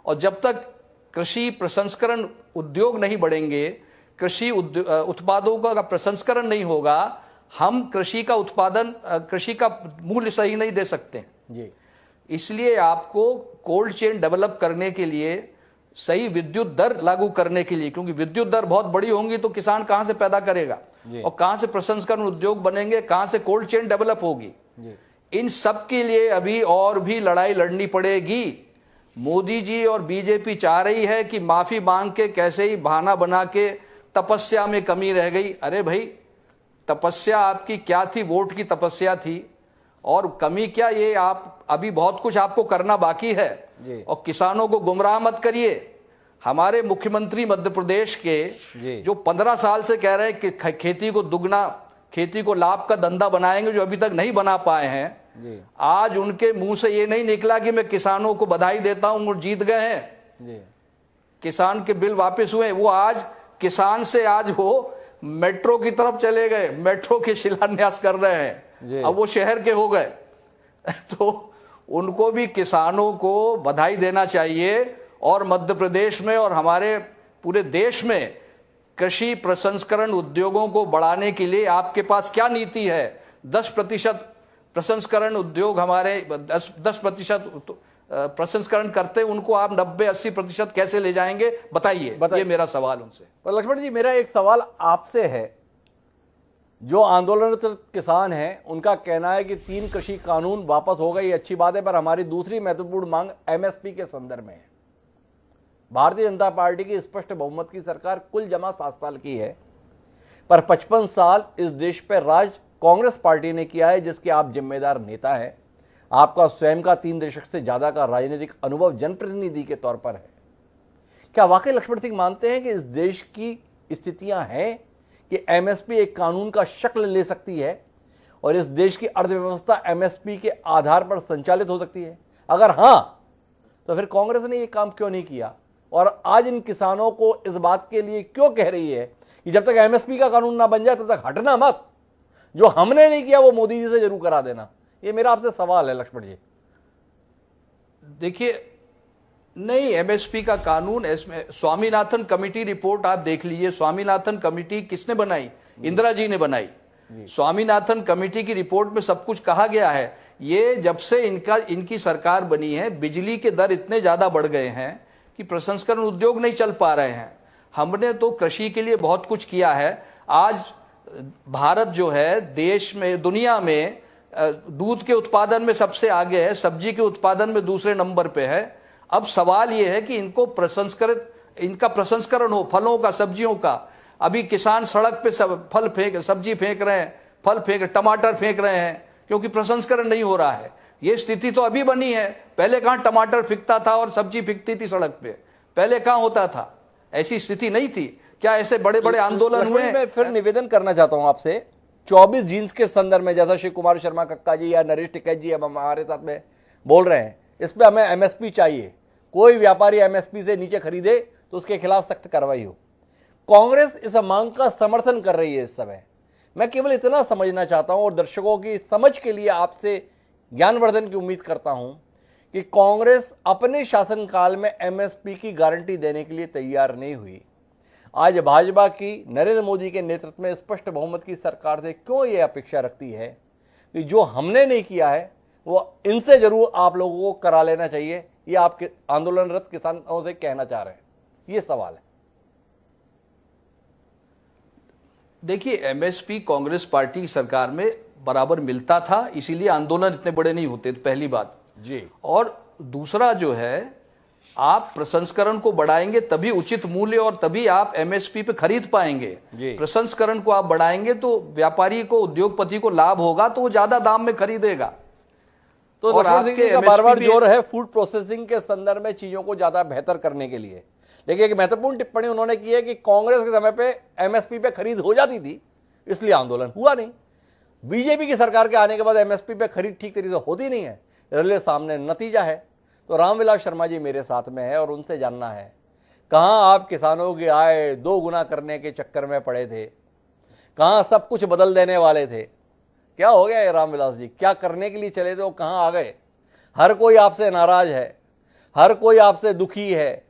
और जब तक कृषि प्रसंस्करण उद्योग नहीं बढ़ेंगे, कृषि उत्पादों का प्रसंस्करण नहीं होगा, हम कृषि का मूल्य सही नहीं दे सकते जी। इसलिए आपको कोल्ड चेन डेवलप करने के लिए, सही विद्युत दर लागू करने के लिए, क्योंकि विद्युत दर बहुत बड़ी होंगी तो किसान कहां से पैदा करेगा और कहां से प्रसंस्करण उद्योग बनेंगे, कहां से कोल्ड चेन डेवलप होगी। इन सब के लिए अभी और भी लड़ाई लड़नी पड़ेगी। मोदी जी और बीजेपी चाह रही है कि माफी मांग के कैसे ही बहाना बना के तपस्या में कमी रह गई। अरे भाई, तपस्या आपकी क्या थी? वोट की तपस्या थी और कमी क्या, ये आप अभी बहुत कुछ आपको करना बाकी है और किसानों को गुमराह मत करिए। हमारे मुख्यमंत्री मध्य प्रदेश के जो 15 साल से कह रहे हैं कि खेती को दुगना खेती को लाभ का धंधा बनाएंगे, जो अभी तक नहीं बना पाए हैं। आज उनके मुंह से ये नहीं निकला कि मैं किसानों को बधाई देता हूं और जीत गए हैं, किसान के बिल वापस हुए। वो आज किसान से आज वो मेट्रो की तरफ चले गए, मेट्रो के शिलान्यास कर रहे हैं, अब वो शहर के हो गए। तो उनको भी किसानों को बधाई देना चाहिए। और मध्य प्रदेश में और हमारे पूरे देश में कृषि प्रसंस्करण उद्योगों को बढ़ाने के लिए आपके पास क्या नीति है? 10% प्रसंस्करण उद्योग हमारे 10% प्रसंस्करण करते, उनको आप 90-80% कैसे ले जाएंगे? बताइए। ये मेरा सवाल उनसे। पर लक्ष्मण जी, मेरा एक सवाल आपसे है। जो आंदोलनरत किसान हैं उनका कहना है कि 3 कृषि कानून वापस हो गए, ये अच्छी बात है, पर हमारी दूसरी महत्वपूर्ण मांग एमएसपी के संदर्भ में है। भारतीय जनता पार्टी की स्पष्ट बहुमत की सरकार कुल जमा 7 साल की है, पर 55 साल इस देश पर राज कांग्रेस पार्टी ने किया है, जिसके आप जिम्मेदार नेता हैं। आपका स्वयं का 3 दशक से ज्यादा का राजनीतिक अनुभव जनप्रतिनिधि के तौर पर है। क्या वाकई लक्ष्मण सिंह मानते हैं कि इस देश की स्थितियां हैं कि एमएसपी एक कानून का शक्ल ले सकती है और इस देश की अर्थव्यवस्था एमएसपी के आधार पर संचालित हो सकती है? अगर हां, तो फिर कांग्रेस ने यह काम क्यों नहीं किया और आज इन किसानों को इस बात के लिए क्यों कह रही है कि जब तक एमएसपी का कानून ना बन जाए तब तक हटना मत, जो हमने नहीं किया वो मोदी जी से जरूर करा देना? ये मेरा आपसे सवाल है लक्ष्मण जी। देखिए, नहीं, एमएसपी का कानून, इसमें स्वामीनाथन कमेटी रिपोर्ट आप देख लीजिए। स्वामीनाथन कमेटी किसने बनाई? इंदिरा जी ने बनाई। स्वामीनाथन कमेटी की रिपोर्ट में सब कुछ कहा गया है। ये जब से इनकी सरकार बनी है, बिजली के दर इतने ज्यादा बढ़ गए हैं कि प्रसंस्करण उद्योग नहीं चल पा रहे हैं। हमने तो कृषि के लिए बहुत कुछ किया है। आज भारत जो है देश में, दुनिया में दूध के उत्पादन में सबसे आगे है, सब्जी के उत्पादन में दूसरे नंबर पे है। अब सवाल यह है कि इनका प्रसंस्करण हो, फलों का, सब्जियों का। अभी किसान सड़क पे सब्जी फेंक रहे हैं, टमाटर फेंक रहे हैं, क्योंकि प्रसंस्करण नहीं हो रहा है। ये स्थिति तो अभी बनी है। पहले कहां टमाटर फिकता था और सब्जी फिकती थी सड़क पे? पहले कहां होता था? ऐसी स्थिति नहीं थी। क्या ऐसे बड़े बड़े आंदोलन हुए? मैं फिर निवेदन करना चाहता हूं आपसे, 24 जीन्स के संदर्भ में, जैसा शिव कुमार शर्मा कक्का जी या नरेश टिकैत जी अब हमारे साथ में बोल रहे हैं, इस पर हमें एमएसपी चाहिए, कोई व्यापारी एमएसपी से नीचे खरीदे तो उसके खिलाफ सख्त कार्रवाई हो। कांग्रेस इस मांग का समर्थन कर रही है इस समय। मैं केवल इतना समझना चाहता हूं और दर्शकों की समझ के लिए आपसे ज्ञानवर्धन की उम्मीद करता हूं कि कांग्रेस अपने शासनकाल में एमएसपी की गारंटी देने के लिए तैयार नहीं हुई। आज भाजपा की नरेंद्र मोदी के नेतृत्व में स्पष्ट बहुमत की सरकार से क्यों ये अपेक्षा रखती है कि जो हमने नहीं किया है वो इनसे जरूर आप लोगों को करा लेना चाहिए? ये आपके आंदोलनरत किसानों से कहना चाह रहे हैं, ये सवाल है। देखिए, एमएसपी कांग्रेस पार्टी की सरकार में बराबर मिलता था, इसीलिए आंदोलन इतने बड़े नहीं होते, पहली बात जी। और दूसरा जो है, आप प्रसंस्करण को बढ़ाएंगे तभी उचित मूल्य और तभी आप एमएसपी पे खरीद पाएंगे। प्रसंस्करण को आप बढ़ाएंगे तो व्यापारी को, उद्योगपति को लाभ होगा, तो वो ज्यादा दाम में खरीदेगा। तो लक्ष्मण सिंह जी का बार-बार जोर है फूड प्रोसेसिंग के संदर्भ में चीजों को ज्यादा बेहतर करने के लिए, लेकिन एक महत्वपूर्ण टिप्पणी उन्होंने की है कि कांग्रेस के समय पे एमएसपी पे खरीद हो जाती थी, इसलिए आंदोलन हुआ नहीं। बीजेपी की सरकार के आने के बाद एमएसपी पे खरीद ठीक तरीके से होती नहीं है, इसलिए सामने नतीजा है। तो रामविलास शर्मा जी मेरे साथ में है और उनसे जानना है, कहां आप किसानों की आय 2 गुना करने के चक्कर में पड़े थे? कहां सब कुछ बदल देने वाले थे? क्या हो गया ये रामविलास जी? क्या करने के लिए चले थे, वो कहां आ गए? हर कोई आपसे नाराज है, हर कोई आपसे दुखी है,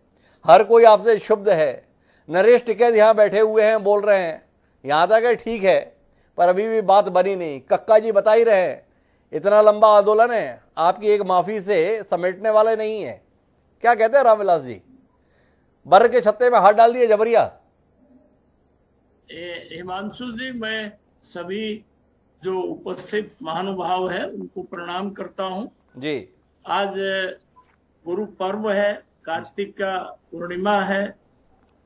हर कोई आपसे क्षुब्ध है। नरेश टिकैत यहां बैठे हुए हैं, बोल रहे हैं यहां तक है ठीक है, पर अभी भी बात बनी नहीं। कक्का जी बता ही रहे हैं, इतना लंबा आंदोलन है, आपकी एक माफी से समेटने वाले नहीं है। क्या कहते हैं रामविलास जी? बर के छत्ते में हाथ डाल दिए जबरिया? हिमांशु जी, मैं सभी जो उपस्थित महानुभाव है उनको प्रणाम करता हूं जी। आज गुरु पर्व है, कार्तिक का पूर्णिमा है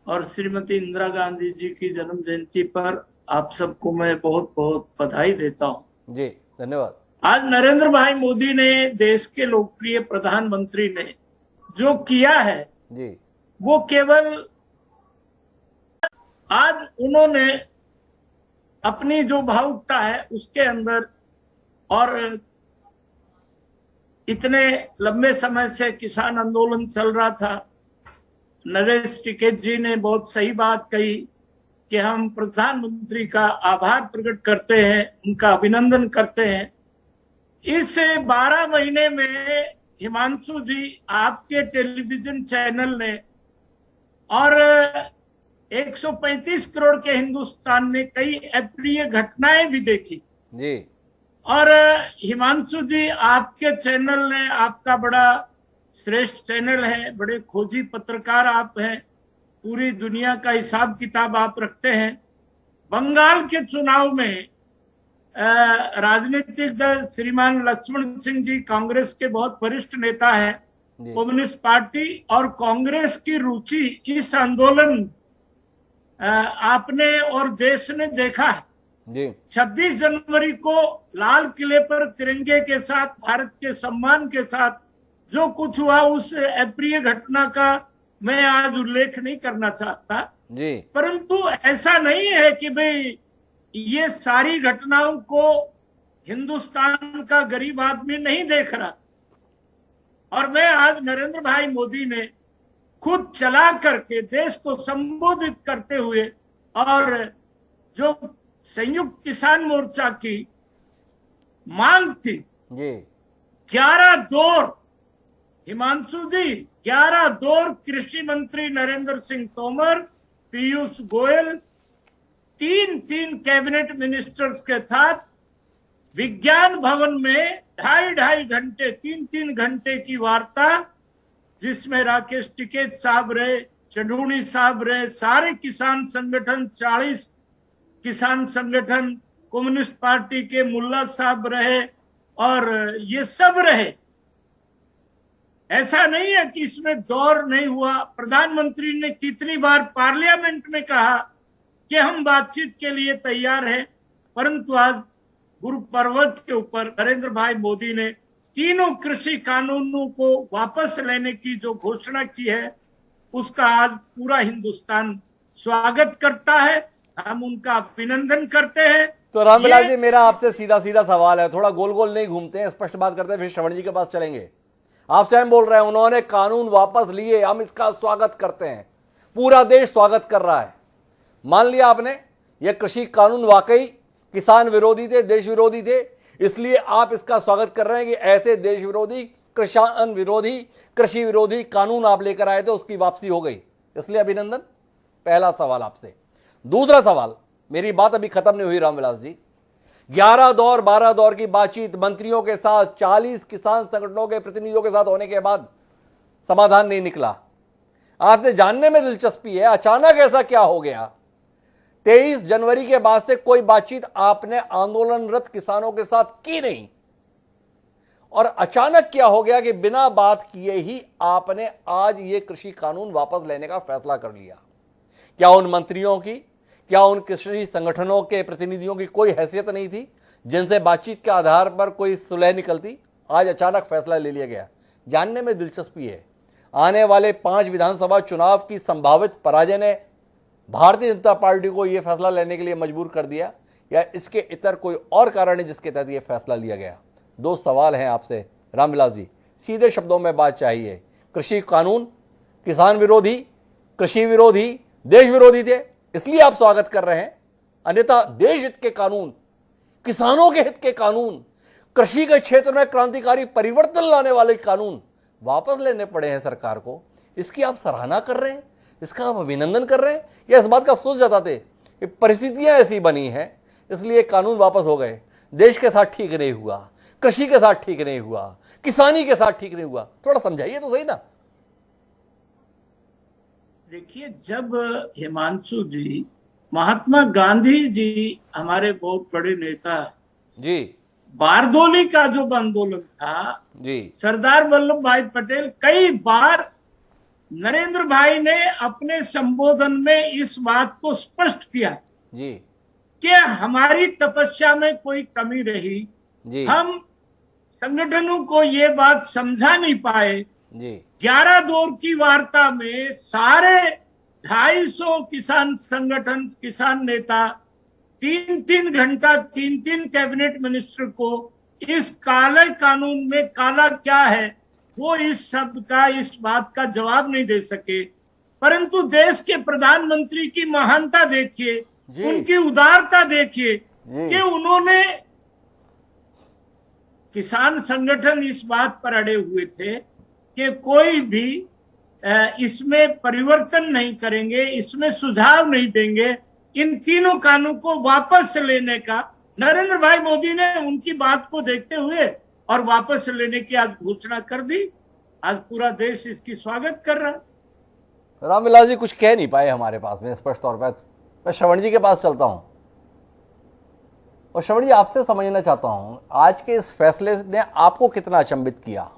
और श्रीमती इंदिरा गांधी जी की जन्म जयंती पर आप सबको मैं बहुत बहुत बधाई देता हूं। जी, धन्यवाद। आज नरेंद्र भाई मोदी ने, देश के लोकप्रिय प्रधानमंत्री ने जो किया है जी, वो केवल आज उन्होंने अपनी जो भावुकता है उसके अंदर, और इतने लंबे समय से किसान आंदोलन चल रहा था, नरेश टिकैत जी ने बहुत सही बात कही कि हम प्रधानमंत्री का आभार प्रकट करते हैं, उनका अभिनंदन करते हैं। इस 12 महीने में हिमांशु जी, आपके टेलीविजन चैनल ने और 135 करोड़ के हिंदुस्तान ने कई अप्रिय घटनाएं भी देखी जी। और हिमांशु जी, आपके चैनल ने, आपका बड़ा श्रेष्ठ चैनल है, बड़े खोजी पत्रकार आप हैं, पूरी दुनिया का हिसाब किताब आप रखते हैं। बंगाल के चुनाव में राजनीतिक दल श्रीमान लक्ष्मण सिंह जी, कांग्रेस के बहुत वरिष्ठ नेता हैं, कम्युनिस्ट पार्टी और कांग्रेस की रुचि इस आंदोलन आपने और देश ने देखा है जी। 26 जनवरी को लाल किले पर तिरंगे के साथ, भारत के सम्मान के साथ जो कुछ हुआ, उस अप्रिय घटना का मैं आज उल्लेख नहीं करना चाहता जी। परंतु ऐसा नहीं है कि भाई ये सारी घटनाओं को हिंदुस्तान का गरीब आदमी नहीं देख रहा था। और मैं आज नरेंद्र भाई मोदी ने खुद चला करके देश को संबोधित करते हुए, और जो संयुक्त किसान मोर्चा की मांग थी जी, 11 दौर, हिमांशु जी, 11 दौर कृषि मंत्री नरेंद्र सिंह तोमर, पीयूष गोयल, 3 कैबिनेट मिनिस्टर्स के साथ विज्ञान भवन में 2.5 घंटे, 3 घंटे की वार्ता, जिसमें राकेश टिकैत साहब रहे, चढ़ूनी साहब रहे, सारे किसान संगठन, 40 किसान संगठन, कम्युनिस्ट पार्टी के मुल्ला साहब रहे, और ये सब रहे। ऐसा नहीं है कि इसमें दौर नहीं हुआ। प्रधानमंत्री ने कितनी बार पार्लियामेंट में कहा कि हम बातचीत के लिए तैयार हैं, परंतु आज गुरु पर्व के ऊपर नरेंद्र भाई मोदी ने तीनों कृषि कानूनों को वापस लेने की जो घोषणा की है, उसका आज पूरा हिंदुस्तान स्वागत करता है, हम उनका अभिनंदन करते हैं। तो रामविलास जी, मेरा आपसे सीधा सीधा सवाल है, थोड़ा गोल गोल नहीं घूमते हैं, स्पष्ट बात करते हैं, फिर श्रवण जी के पास चलेंगे। आप स्वयं बोल रहे हैं उन्होंने कानून वापस लिए, हम इसका स्वागत करते हैं, पूरा देश स्वागत कर रहा है। मान लिया आपने ये कृषि कानून वाकई किसान विरोधी थे, देश विरोधी थे, इसलिए आप इसका स्वागत कर रहे हैं कि ऐसे देश विरोधी, किसान विरोधी, कृषि विरोधी कानून आप लेकर आए थे, उसकी वापसी हो गई, इसलिए अभिनंदन। पहला सवाल आपसे। दूसरा सवाल, मेरी बात अभी खत्म नहीं हुई रामविलास जी। 11 दौर 12 दौर की बातचीत मंत्रियों के साथ, 40 किसान संगठनों के प्रतिनिधियों के साथ होने के बाद समाधान नहीं निकला। आपसे जानने में दिलचस्पी है, अचानक ऐसा क्या हो गया? 23 जनवरी के बाद से कोई बातचीत आपने आंदोलनरत किसानों के साथ की नहीं, और अचानक क्या हो गया कि बिना बात किए ही आपने आज ये कृषि कानून वापस लेने का फैसला कर लिया? क्या उन मंत्रियों की, क्या उन कृषि संगठनों के प्रतिनिधियों की कोई हैसियत नहीं थी जिनसे बातचीत के आधार पर कोई सुलह निकलती? आज अचानक फैसला ले लिया गया। जानने में दिलचस्पी है, आने वाले 5 विधानसभा चुनाव की संभावित पराजय ने भारतीय जनता पार्टी को यह फैसला लेने के लिए मजबूर कर दिया, या इसके इतर कोई और कारण है जिसके तहत यह फैसला लिया गया? 2 सवाल हैं आपसे रामविलास जी, सीधे शब्दों में बात चाहिए। कृषि कानून किसान विरोधी, कृषि विरोधी, देश विरोधी थे, इसलिए आप स्वागत कर रहे हैं, अन्यथा देश हित के कानून, किसानों के हित के कानून, कृषि के क्षेत्र में क्रांतिकारी परिवर्तन लाने वाले कानून वापस लेने पड़े हैं सरकार को, इसकी आप सराहना कर रहे हैं, इसका आप अभिनंदन कर रहे हैं, या इस बात का अफसोस जताते कि परिस्थितियां ऐसी बनी हैं इसलिए कानून वापस हो गए? देश के साथ ठीक नहीं हुआ, कृषि के साथ ठीक नहीं हुआ, किसानी के साथ ठीक नहीं हुआ, थोड़ा समझाइए तो सही ना। देखिए, जब हिमांशु जी, महात्मा गांधी जी हमारे बहुत बड़े नेता जी, बारदोली का जो आंदोलन था जी, सरदार वल्लभ भाई पटेल, कई बार नरेंद्र भाई ने अपने संबोधन में इस बात को स्पष्ट किया जी, कि हमारी तपस्या में कोई कमी रही जी, हम संगठनों को ये बात समझा नहीं पाए जी, 11 दौर की वार्ता में सारे 250 किसान संगठन, किसान नेता, 3-3 घंटा 3-3 कैबिनेट मिनिस्टर को इस काले कानून में काला क्या है वो इस शब्द का, इस बात का जवाब नहीं दे सके। परंतु देश के प्रधानमंत्री की महानता देखिए, उनकी उदारता देखिए कि उन्होंने, किसान संगठन इस बात पर अड़े हुए थे कि कोई भी इसमें परिवर्तन नहीं करेंगे, इसमें सुझाव नहीं देंगे, इन तीनों कानून को वापस लेने का नरेंद्र भाई मोदी ने उनकी बात को देखते हुए और वापस लेने की आज घोषणा कर दी। आज पूरा देश इसकी स्वागत कर रहा है। रामविलास जी कुछ कह नहीं पाए हमारे पास में स्पष्ट तौर पर। मैं श्रवण जी के पास चलता हूं और श्रवण जी आपसे समझना चाहता हूं, आज के इस फैसले ने आपको कितना अचंभित किया?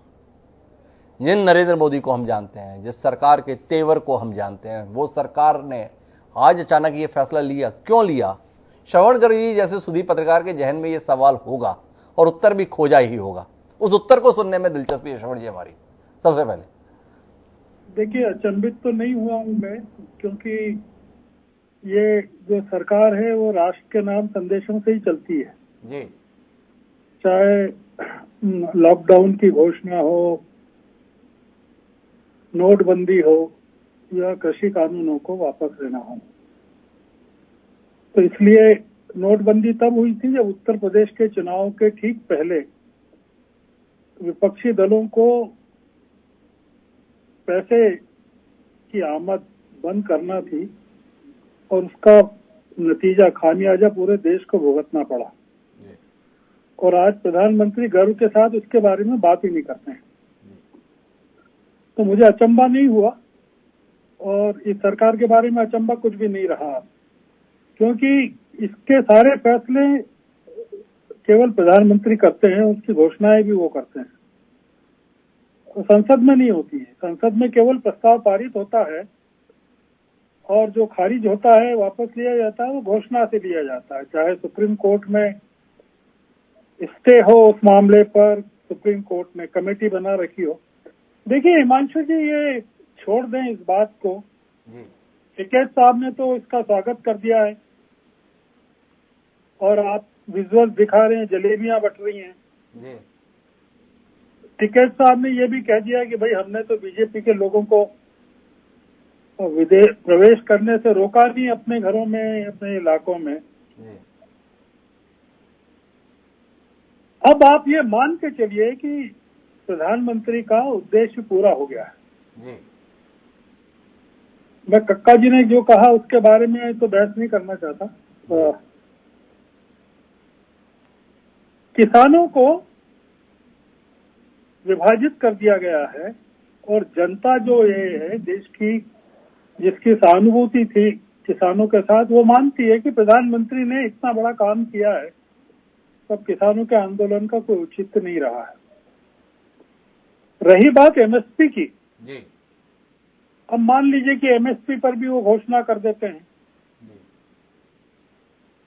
जिन नरेंद्र मोदी को हम जानते हैं, जिस सरकार के तेवर को हम जानते हैं, वो सरकार ने आज अचानक ये फैसला लिया, क्यों लिया? श्रवण गर्ग जी जैसे सुधीर पत्रकार के जहन में ये सवाल होगा और उत्तर भी खोजा ही होगा। उस उत्तर को सुनने में दिलचस्पी है श्रवण जी हमारी। सबसे पहले देखिए, अचंभित तो नहीं हुआ हूं मैं, क्योंकि ये जो सरकार है वो राष्ट्र के नाम संदेशों से ही चलती है जी। चाहे लॉकडाउन की घोषणा हो, नोटबंदी हो या कृषि कानूनों को वापस लेना हो। तो इसलिए नोटबंदी तब हुई थी जब उत्तर प्रदेश के चुनाव के ठीक पहले विपक्षी दलों को पैसे की आमद बंद करना थी और उसका नतीजा, खामियाजा पूरे देश को भुगतना पड़ा। और आज प्रधानमंत्री गर्व के साथ उसके बारे में बात ही नहीं करते हैं। तो मुझे अचंभा नहीं हुआ और इस सरकार के बारे में अचंभा कुछ भी नहीं रहा, क्योंकि इसके सारे फैसले केवल प्रधानमंत्री करते हैं, उसकी घोषणाएं भी वो करते हैं, संसद में नहीं होती है। संसद में केवल प्रस्ताव पारित होता है और जो खारिज होता है, वापस लिया जाता है, वो घोषणा से लिया जाता है। चाहे सुप्रीम कोर्ट में स्टे हो, उस मामले पर सुप्रीम कोर्ट ने कमेटी बना रखी हो। देखिए हिमांशु जी, ये छोड़ दें इस बात को। टिकैत साहब ने तो इसका स्वागत कर दिया है और आप विजुअल दिखा रहे हैं, जलेबियां बट रही हैं। टिकैत साहब ने ये भी कह दिया कि भाई हमने तो बीजेपी के लोगों को विदेश प्रवेश करने से रोका नहीं, अपने घरों में, अपने इलाकों में। अब आप ये मान के चलिए कि प्रधानमंत्री का उद्देश्य पूरा हो गया है। मैं कक्का जी ने जो कहा उसके बारे में तो बहस नहीं करना चाहता। किसानों को विभाजित कर दिया गया है और जनता जो ये है देश की, जिसकी सहानुभूति थी किसानों के साथ, वो मानती है कि प्रधानमंत्री ने इतना बड़ा काम किया है, तब किसानों के आंदोलन का कोई औचित्य नहीं रहा है। रही बात एमएसपी की जी। अब मान लीजिए कि एमएसपी पर भी वो घोषणा कर देते हैं,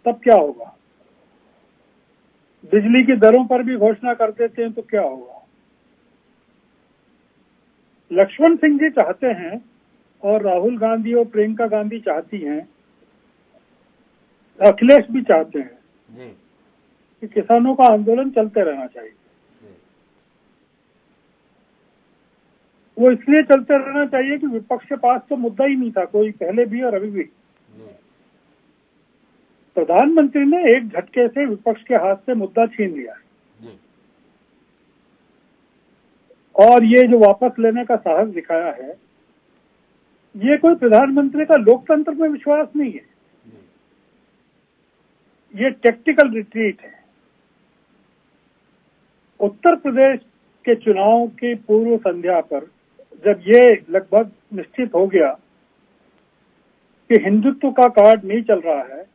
तब क्या होगा? बिजली की दरों पर भी घोषणा कर देते हैं तो क्या होगा? लक्ष्मण सिंह जी चाहते हैं और राहुल गांधी और प्रियंका गांधी चाहती हैं, अखिलेश भी चाहते हैं जी, कि किसानों का आंदोलन चलते रहना चाहिए। वो इसलिए चलते रहना चाहिए कि विपक्ष के पास तो मुद्दा ही नहीं था कोई, पहले भी और अभी भी। प्रधानमंत्री ने एक झटके से विपक्ष के हाथ से मुद्दा छीन लिया है और ये जो वापस लेने का साहस दिखाया है, ये कोई प्रधानमंत्री का लोकतंत्र में विश्वास नहीं है, ये टैक्टिकल रिट्रीट है। उत्तर प्रदेश के चुनाव की पूर्व संध्या पर जब ये लगभग निश्चित हो गया कि हिंदुत्व का कार्ड नहीं चल रहा है,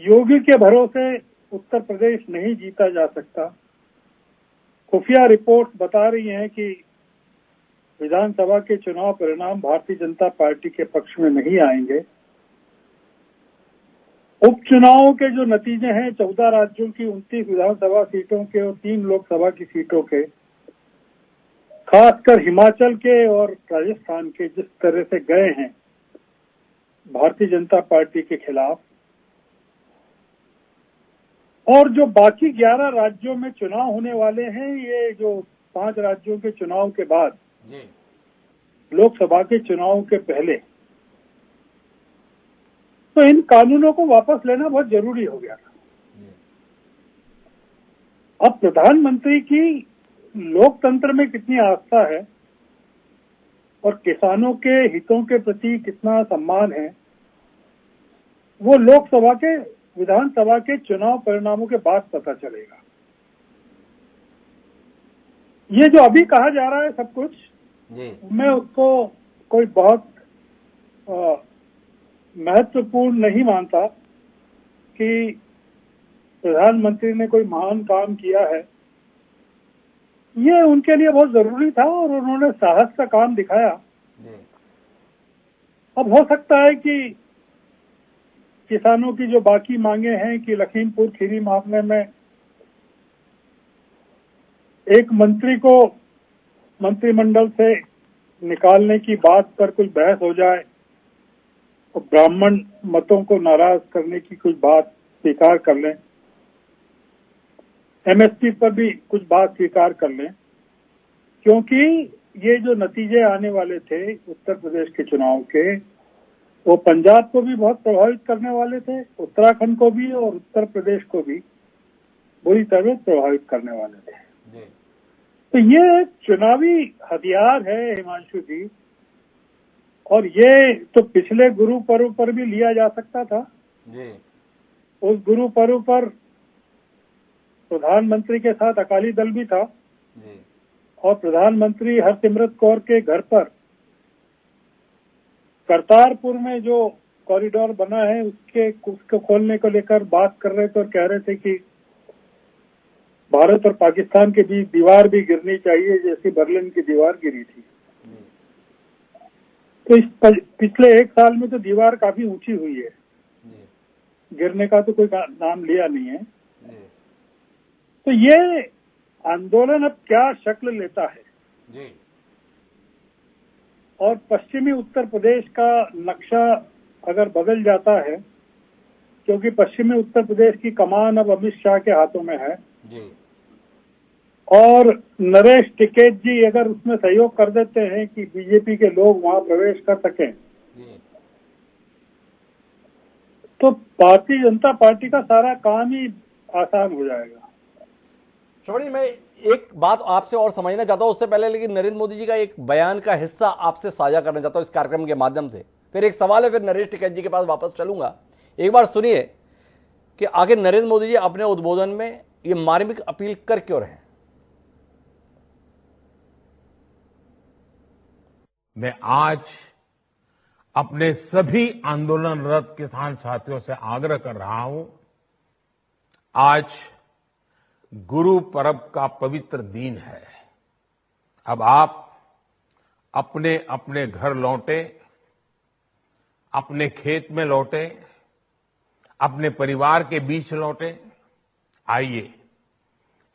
योगी के भरोसे उत्तर प्रदेश नहीं जीता जा सकता, खुफिया रिपोर्ट्स बता रही हैं कि विधानसभा के चुनाव परिणाम भारतीय जनता पार्टी के पक्ष में नहीं आएंगे। उपचुनावों के जो नतीजे हैं 14 राज्यों की 29 विधानसभा सीटों के और 3 लोकसभा की सीटों के, खासकर हिमाचल के और राजस्थान के जिस तरह से गए हैं भारतीय जनता पार्टी के खिलाफ, और जो बाकी 11 राज्यों में चुनाव होने वाले हैं, ये जो 5 राज्यों के चुनाव के बाद लोकसभा के चुनाव के पहले, तो इन कानूनों को वापस लेना बहुत जरूरी हो गया था। अब प्रधानमंत्री की लोकतंत्र में कितनी आस्था है और किसानों के हितों के प्रति कितना सम्मान है, वो लोकसभा के विधानसभा के चुनाव परिणामों के बाद पता चलेगा। ये जो अभी कहा जा रहा है सब कुछ, मैं उसको कोई बहुत महत्वपूर्ण नहीं मानता कि प्रधानमंत्री ने कोई महान काम किया है। ये उनके लिए बहुत जरूरी था और उन्होंने साहस का काम दिखाया। अब हो सकता है कि किसानों की जो बाकी मांगे हैं कि लखीमपुर खीरी मामले में एक मंत्री को मंत्रिमंडल से निकालने की बात पर कुछ बहस हो जाए और ब्राह्मण मतों को नाराज करने की कुछ बात स्वीकार कर लें, एमएसपी पर भी कुछ बात स्वीकार कर लें, क्योंकि ये जो नतीजे आने वाले थे उत्तर प्रदेश के चुनाव के, वो पंजाब को भी बहुत प्रभावित करने वाले थे, उत्तराखंड को भी और उत्तर प्रदेश को भी बुरी तरह प्रभावित करने वाले थे। तो ये चुनावी हथियार है हिमांशु जी, और ये तो पिछले गुरु पर्व पर भी लिया जा सकता था। उस गुरु पर्व पर प्रधानमंत्री के साथ अकाली दल भी था और प्रधानमंत्री हरसिमरत कौर के घर पर करतारपुर में जो कॉरिडोर बना है उसको खोलने को लेकर बात कर रहे थे और कह रहे थे कि भारत और पाकिस्तान के बीच दीवार भी गिरनी चाहिए जैसी बर्लिन की दीवार गिरी थी। तो इस पिछले 1 साल में तो दीवार काफी ऊंची हुई है, गिरने का तो कोई नाम लिया नहीं है। तो ये आंदोलन अब क्या शक्ल लेता है और पश्चिमी उत्तर प्रदेश का नक्शा अगर बदल जाता है, क्योंकि पश्चिमी उत्तर प्रदेश की कमान अब अमित शाह के हाथों में है और नरेश टिकैत जी अगर उसमें सहयोग कर देते हैं कि बीजेपी के लोग वहां प्रवेश कर सकें, तो भारतीय जनता पार्टी का सारा काम ही आसान हो जाएगा। श्रवण जी, मैं एक बात आपसे और समझना चाहता हूं उससे पहले, लेकिन नरेंद्र मोदी जी का एक बयान का हिस्सा आपसे साझा करना चाहता हूं इस कार्यक्रम के माध्यम से। फिर एक सवाल है, फिर नरेश टिकैत जी के पास वापस चलूंगा। एक बार सुनिए कि आखिर नरेंद्र मोदी जी अपने उद्बोधन में ये मार्मिक अपील कर क्यों रहे हैं। मैं आज अपने सभी आंदोलनरत किसान साथियों से आग्रह कर रहा हूं, आज गुरु पर्व का पवित्र दिन है। अब आप अपने अपने घर लौटे, अपने खेत में लौटे, अपने परिवार के बीच लौटे। आइए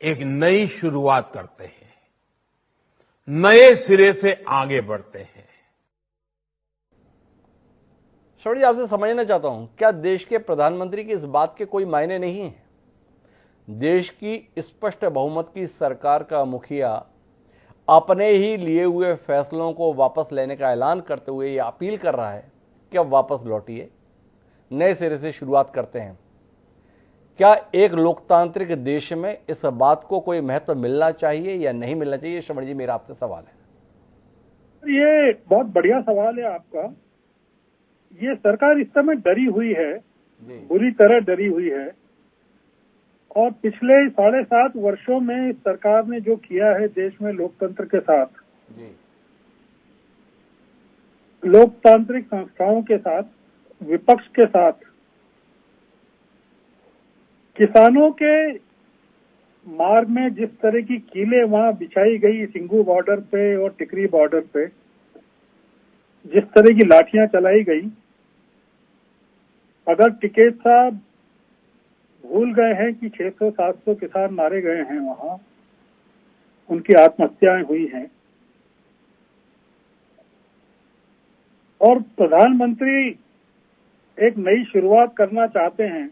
एक नई शुरुआत करते हैं, नए सिरे से आगे बढ़ते हैं। श्रवण जी, आपसे समझना चाहता हूं, क्या देश के प्रधानमंत्री की इस बात के कोई मायने नहीं है? देश की स्पष्ट बहुमत की सरकार का मुखिया अपने ही लिए हुए फैसलों को वापस लेने का ऐलान करते हुए ये अपील कर रहा है कि अब वापस लौटिए, नए सिरे से शुरुआत करते हैं। क्या एक लोकतांत्रिक देश में इस बात को कोई महत्व मिलना चाहिए या नहीं मिलना चाहिए? श्रवण जी, मेरा आपसे सवाल है। ये बहुत बढ़िया सवाल है आपका। ये सरकार इस समय डरी हुई है, बुरी तरह डरी हुई है, और पिछले 7.5 वर्षों में सरकार ने जो किया है देश में लोकतंत्र के साथ, लोकतांत्रिक संस्थाओं के साथ, विपक्ष के साथ, किसानों के मार्ग में जिस तरह की कीलें वहां बिछाई गई सिंघू बॉर्डर पे और टिकरी बॉर्डर पे, जिस तरह की लाठियां चलाई गई, अगर टिकैत साहब भूल गए हैं कि 600-700 किसान मारे गए हैं वहां, उनकी आत्महत्याएं हुई हैं, और प्रधानमंत्री एक नई शुरुआत करना चाहते हैं,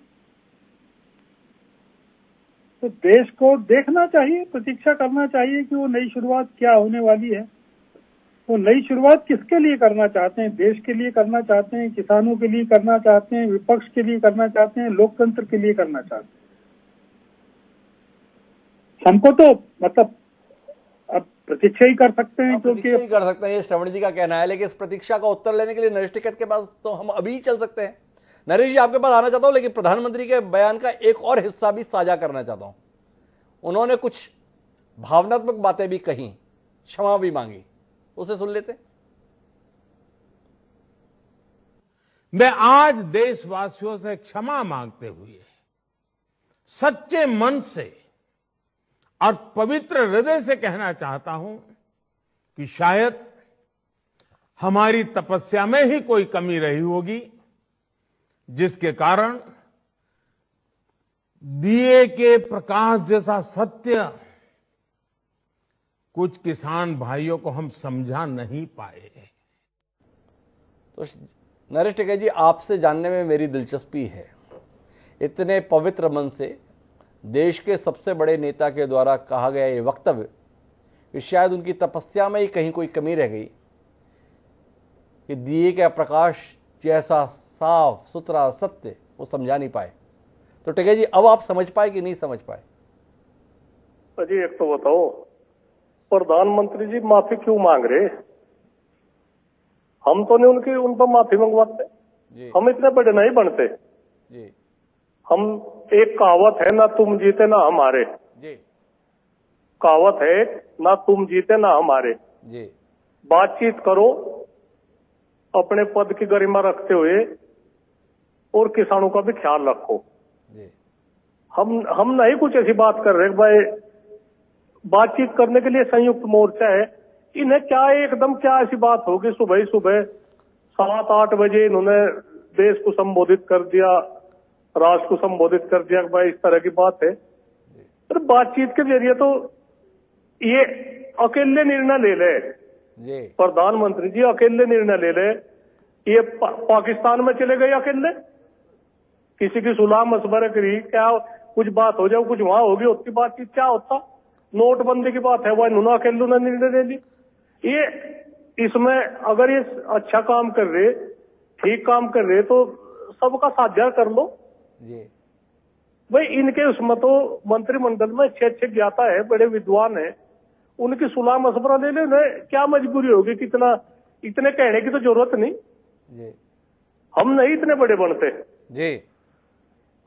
तो देश को देखना चाहिए, प्रतीक्षा करना चाहिए कि वो नई शुरुआत क्या होने वाली है। वो नई शुरुआत किसके लिए करना चाहते हैं? देश के लिए करना चाहते हैं, किसानों के लिए करना चाहते हैं, विपक्ष के लिए करना चाहते हैं, लोकतंत्र के लिए करना चाहते हैं? हमको तो मतलब अब प्रतीक्षा ही कर सकते हैं, क्योंकि प्रतीक्षा ही कर सकते हैं, ये श्रवण जी का कहना है। लेकिन इस प्रतीक्षा का उत्तर लेने के लिए नरेश टिकैत के पास तो हम अभी चल सकते हैं। नरेश जी, आपके पास आना चाहता हूं, लेकिन प्रधानमंत्री के बयान का एक और हिस्सा भी साझा करना चाहता हूं। उन्होंने कुछ भावनात्मक बातें भी कही, क्षमा भी मांगी, उसे सुन लेते हैं। मैं आज देशवासियों से क्षमा मांगते हुए सच्चे मन से और पवित्र हृदय से कहना चाहता हूं कि शायद हमारी तपस्या में ही कोई कमी रही होगी, जिसके कारण दिए के प्रकाश जैसा सत्य कुछ किसान भाइयों को हम समझा नहीं पाए। तो नरेश टिकैत जी, आपसे जानने में मेरी दिलचस्पी है, इतने पवित्र मन से देश के सबसे बड़े नेता के द्वारा कहा गया ये वक्तव्य कि शायद उनकी तपस्या में ही कहीं कोई कमी रह गई, कि दिए का प्रकाश जैसा साफ सुथरा सत्य वो समझा नहीं पाए। तो टिकैत जी, अब आप समझ पाए कि नहीं समझ पाए? अजी एक तो बताओ, प्रधानमंत्री जी माफी क्यों मांग रहे? हम तो नहीं उन पर माफी मंगवाते, हम इतने बड़े नहीं बनते जी। हम, एक कहावत है, ना तुम जीते ना हम हारे जी। कहावत है, ना तुम जीते ना हम हारे जी। बातचीत करो अपने पद की गरिमा रखते हुए और किसानों का भी ख्याल रखो जी। हम नहीं कुछ ऐसी बात कर रहे भाई, बातचीत करने के लिए संयुक्त मोर्चा है। इन्हें क्या एकदम क्या ऐसी बात होगी, सुबह ही सुबह 7-8 बजे इन्होंने देश को संबोधित कर दिया, राष्ट्र को संबोधित कर दिया, भाई इस तरह की बात है। तो बातचीत के जरिए तो ये अकेले निर्णय ले ले जी। प्रधानमंत्री जी, अकेले निर्णय ले ले। ये पाकिस्तान में चले गए अकेले, किसी की सुलह मशवरा करी, क्या कुछ बात हो जाए, कुछ वहां होगी, उसकी बातचीत क्या होता? नोटबंदी की बात है, वह इन्होंने अकेले निर्णय ले ली। ये इसमें अगर ये अच्छा काम कर रहे, ठीक काम कर रहे, तो सबका साझा कर लो जी। भाई। इनके उसमें तो मंत्रिमंडल में अच्छे ज्ञाता है, बड़े विद्वान है, उनकी सुलह मशवरा ले ले। क्या मजबूरी होगी? कितना इतने कहने की तो जरूरत नहीं जी। हम नहीं इतने बड़े बनते जी।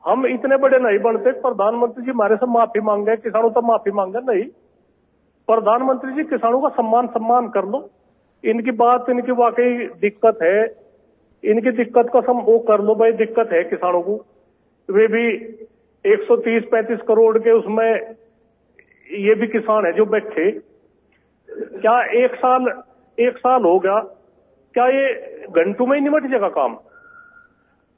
हम इतने बड़े नहीं बनते। प्रधानमंत्री जी हमारे से माफी मांगे, किसानों से माफी मांगे नहीं। प्रधानमंत्री जी, किसानों का सम्मान कर लो। इनकी बात, इनकी वाकई दिक्कत है, इनकी दिक्कत का वो कर लो भाई। दिक्कत है किसानों को, वे भी 130-135 करोड़ के उसमें ये भी किसान है जो बैठे। क्या एक साल हो गया, क्या ये घंटों में ही निपट जाएगा काम?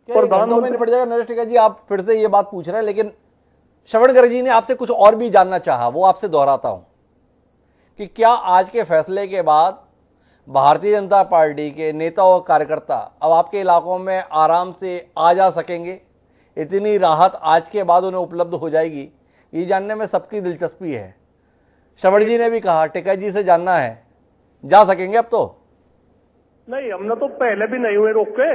घंटों में निपट जाएगा? नरेश टिकैत जी, आप फिर से ये बात पूछ रहे हैं, लेकिन श्रवण गर्ग जी ने आपसे कुछ और भी जानना चाहा, वो आपसे दोहराता हूं कि क्या आज के फैसले के बाद भारतीय जनता पार्टी के नेता और कार्यकर्ता अब आपके इलाकों में आराम से आ जा सकेंगे? इतनी राहत आज के बाद उन्हें उपलब्ध हो जाएगी, ये जानने में सबकी दिलचस्पी है। श्रवण जी ने भी कहा, टिकैत जी से जानना है, जा सकेंगे अब? तो नहीं, हमने तो पहले भी नहीं हुए रोके।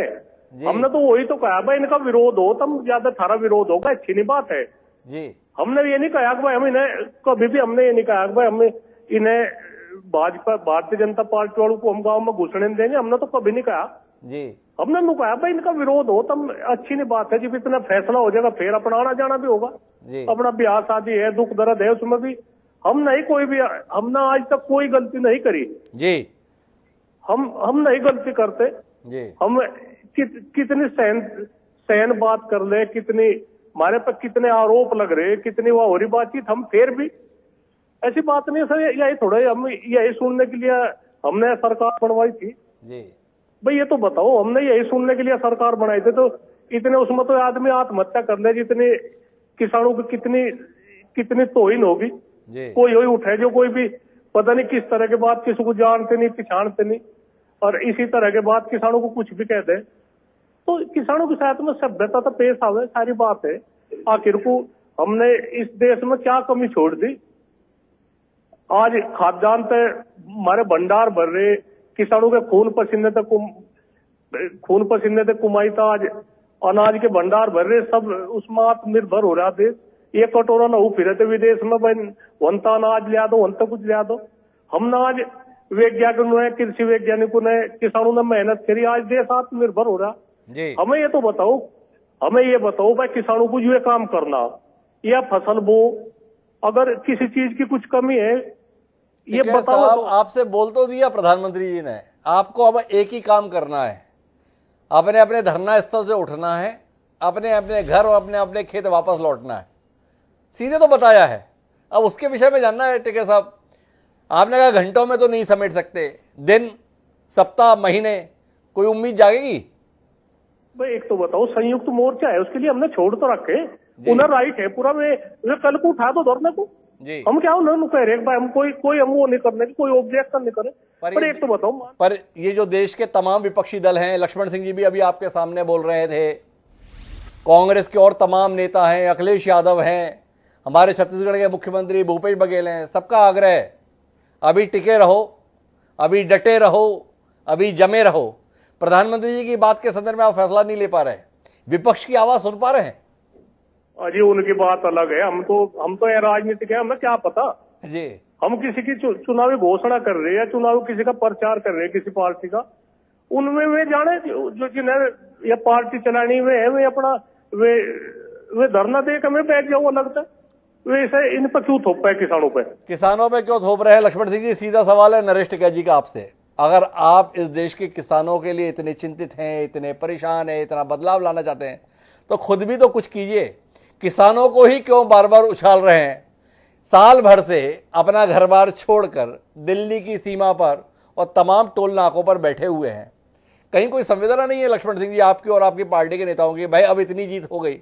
हमने तो वही तो कहा भाई, इनका विरोध हो तब ज्यादा थारा विरोध होगा, अच्छी नहीं बात है जी। हमने ये नहीं कहा कि भाई हम इन्हें, कभी भी हमने ये नहीं कहा कि भाई हमें इन्हें भाजपा भारतीय जनता पार्टी वालों को हम गांव में घुसने नहीं देंगे, हमने तो कभी नहीं कहा जी। हमने तो कहा भाई इनका विरोध हो तब अच्छी नहीं बात है। जब इतना फैसला हो जाएगा फिर अपना आना जाना भी होगा जी। अपना ब्याह शादी है, दुख दर्द है, उसमें भी हम नहीं कोई भी, हमने आज तक कोई गलती नहीं करी जी। हम नहीं गलती करते जी। हम कितनी सहन बात कर ले, कितनी हमारे पर कितने आरोप लग रहे, कितनी वह हो रही बातचीत, हम फिर भी ऐसी बात नहीं सर। यही थोड़ा हम यही सुनने के लिए हमने सरकार बनवाई थी जी। भाई, ये तो बताओ, हमने यही सुनने के लिए सरकार बनाई थी, तो इतने उसमें तो आदमी आत्महत्या कर ले, जितनी किसानों की कितनी तोहिन होगी। कोई उठे जो कोई भी पता नहीं किस तरह के बात, किसी को जानते नहीं पहचानते नहीं, और इसी तरह के बात किसानों को कुछ भी कह दे, तो किसानों के साथ में सभ्यता तो पेश आवे, सारी बात है। आखिर को हमने इस देश में क्या कमी छोड़ दी? आज खाद्यान्न पे हमारे भंडार भर रहे, किसानों के खून पसीने तक कुमाई था, आज अनाज के भंडार भर रहे, सब उसमें आत्मनिर्भर हो रहा देश। ये कटोरा न हो फिर थे विदेश में भाई वंता अनाज लिया दो, वंता कुछ लिया दो। हमने आज वैज्ञानिकों ने, कृषि वैज्ञानिकों ने, किसानों ने मेहनत करी, आज देश आत्मनिर्भर हो रहा। हमें ये तो बताओ, भाई किसानों को ये काम करना या फसल बो, अगर किसी चीज की कुछ कमी है ये बताओ। तो आपसे बोल तो दिया प्रधानमंत्री जी ने, आपको अब एक ही काम करना है, अपने अपने धरना स्थल से उठना है, अपने अपने घर और अपने अपने खेत वापस लौटना है। सीधे तो बताया है। अब उसके विषय में जानना है टिकैत साहब, आपने कहा घंटों में तो नहीं समेट सकते, दिन, सप्ताह, महीने, कोई उम्मीद जागेगी? भाई एक तो बताओ, संयुक्त मोर्चा है, उसके लिए हमने छोड़ तो रखे, उन्हें राइट है पूरा। वे कल को उठा दो धरने को, हम क्या उन्होंने कह रहे भाई हम कोई हम वो नहीं करने की, कोई ऑब्जेक्शन नहीं करे। पर एक तो बताओ, पर ये जो देश के तमाम विपक्षी दल हैं, लक्ष्मण सिंह जी भी अभी आपके सामने बोल रहे थे, कांग्रेस के और तमाम नेता हैं, अखिलेश यादव हैं, हमारे छत्तीसगढ़ के मुख्यमंत्री भूपेश बघेल हैं, सबका आग्रह है अभी टिके रहो, अभी डटे रहो, अभी जमे रहो। प्रधानमंत्री जी की बात के संदर्भ में आप फैसला नहीं ले पा रहे, विपक्ष की आवाज सुन पा रहे हैं? अजी उनकी बात अलग है, हम तो ये राजनीतिक है, हमें क्या पता जी। हम किसी की चुनावी घोषणा कर रहे हैं, चुनाव किसी का प्रचार कर रहे हैं किसी पार्टी का, उनमें वे जाने जो जिन्हें ये पार्टी चलानी हुए है, वे अपना वे धरना दे के हमें बैठ जाओ लगता है। वैसे इन पर क्यों थोप है किसानों पे? किसानों पे क्यों थोप रहे हैं लक्ष्मण सिंह जी? सीधा सवाल है नरेश टिकैत जी का आपसे, अगर आप इस देश के किसानों के लिए इतने चिंतित हैं, इतने परेशान हैं, इतना बदलाव लाना चाहते हैं, तो खुद भी तो कुछ कीजिए। किसानों को ही क्यों बार बार उछाल रहे हैं? साल भर से अपना घर बार छोड़कर दिल्ली की सीमा पर और तमाम टोल नाकों पर बैठे हुए हैं। कहीं कोई संवेदना नहीं है लक्ष्मण सिंह जी आपकी और आपकी पार्टी के नेताओं की? भाई अब इतनी जीत हो गई,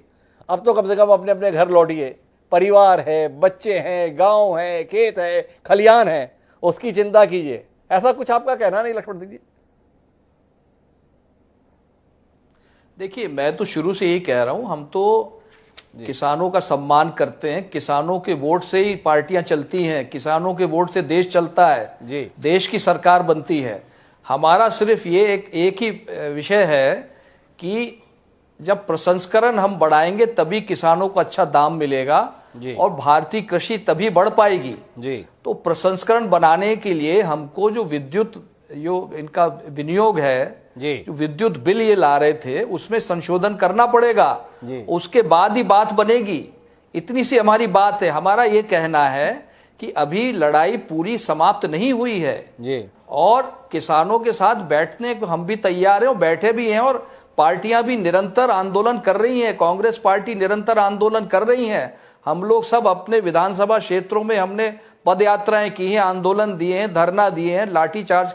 अब तो कम से कम अपने अपने घर लौटिए, परिवार है, बच्चे हैं, गांव है, खेत है, खलियान है, उसकी चिंता कीजिए। ऐसा कुछ आपका कहना नहीं लक्ष्मण सिंह जी? देखिए, मैं तो शुरू से यही कह रहा हूं, हम तो किसानों का सम्मान करते हैं, किसानों के वोट से ही पार्टियां चलती हैं, किसानों के वोट से देश चलता है जी, देश की सरकार बनती है। हमारा सिर्फ ये एक ही विषय है कि जब प्रसंस्करण हम बढ़ाएंगे तभी किसानों को अच्छा दाम मिलेगा और भारतीय कृषि तभी बढ़ पाएगी जी। तो प्रसंस्करण बनाने के लिए हमको जो विद्युत इनका विनियोग है जी, जो विद्युत बिल ये ला रहे थे उसमें संशोधन करना पड़ेगा, उसके बाद ही बात बनेगी। इतनी सी हमारी बात है। हमारा ये कहना है कि अभी लड़ाई पूरी समाप्त नहीं हुई है जी, और किसानों के साथ बैठने को हम भी तैयार हैं और बैठे भी हैं, और पार्टियां भी निरंतर आंदोलन कर रही हैं। कांग्रेस पार्टी निरंतर आंदोलन कर रही है। हम लोग सब अपने विधानसभा क्षेत्रों में हमने पदयात्राएं की हैं, आंदोलन दिए हैं, धरना दिए हैं, लाठीचार्ज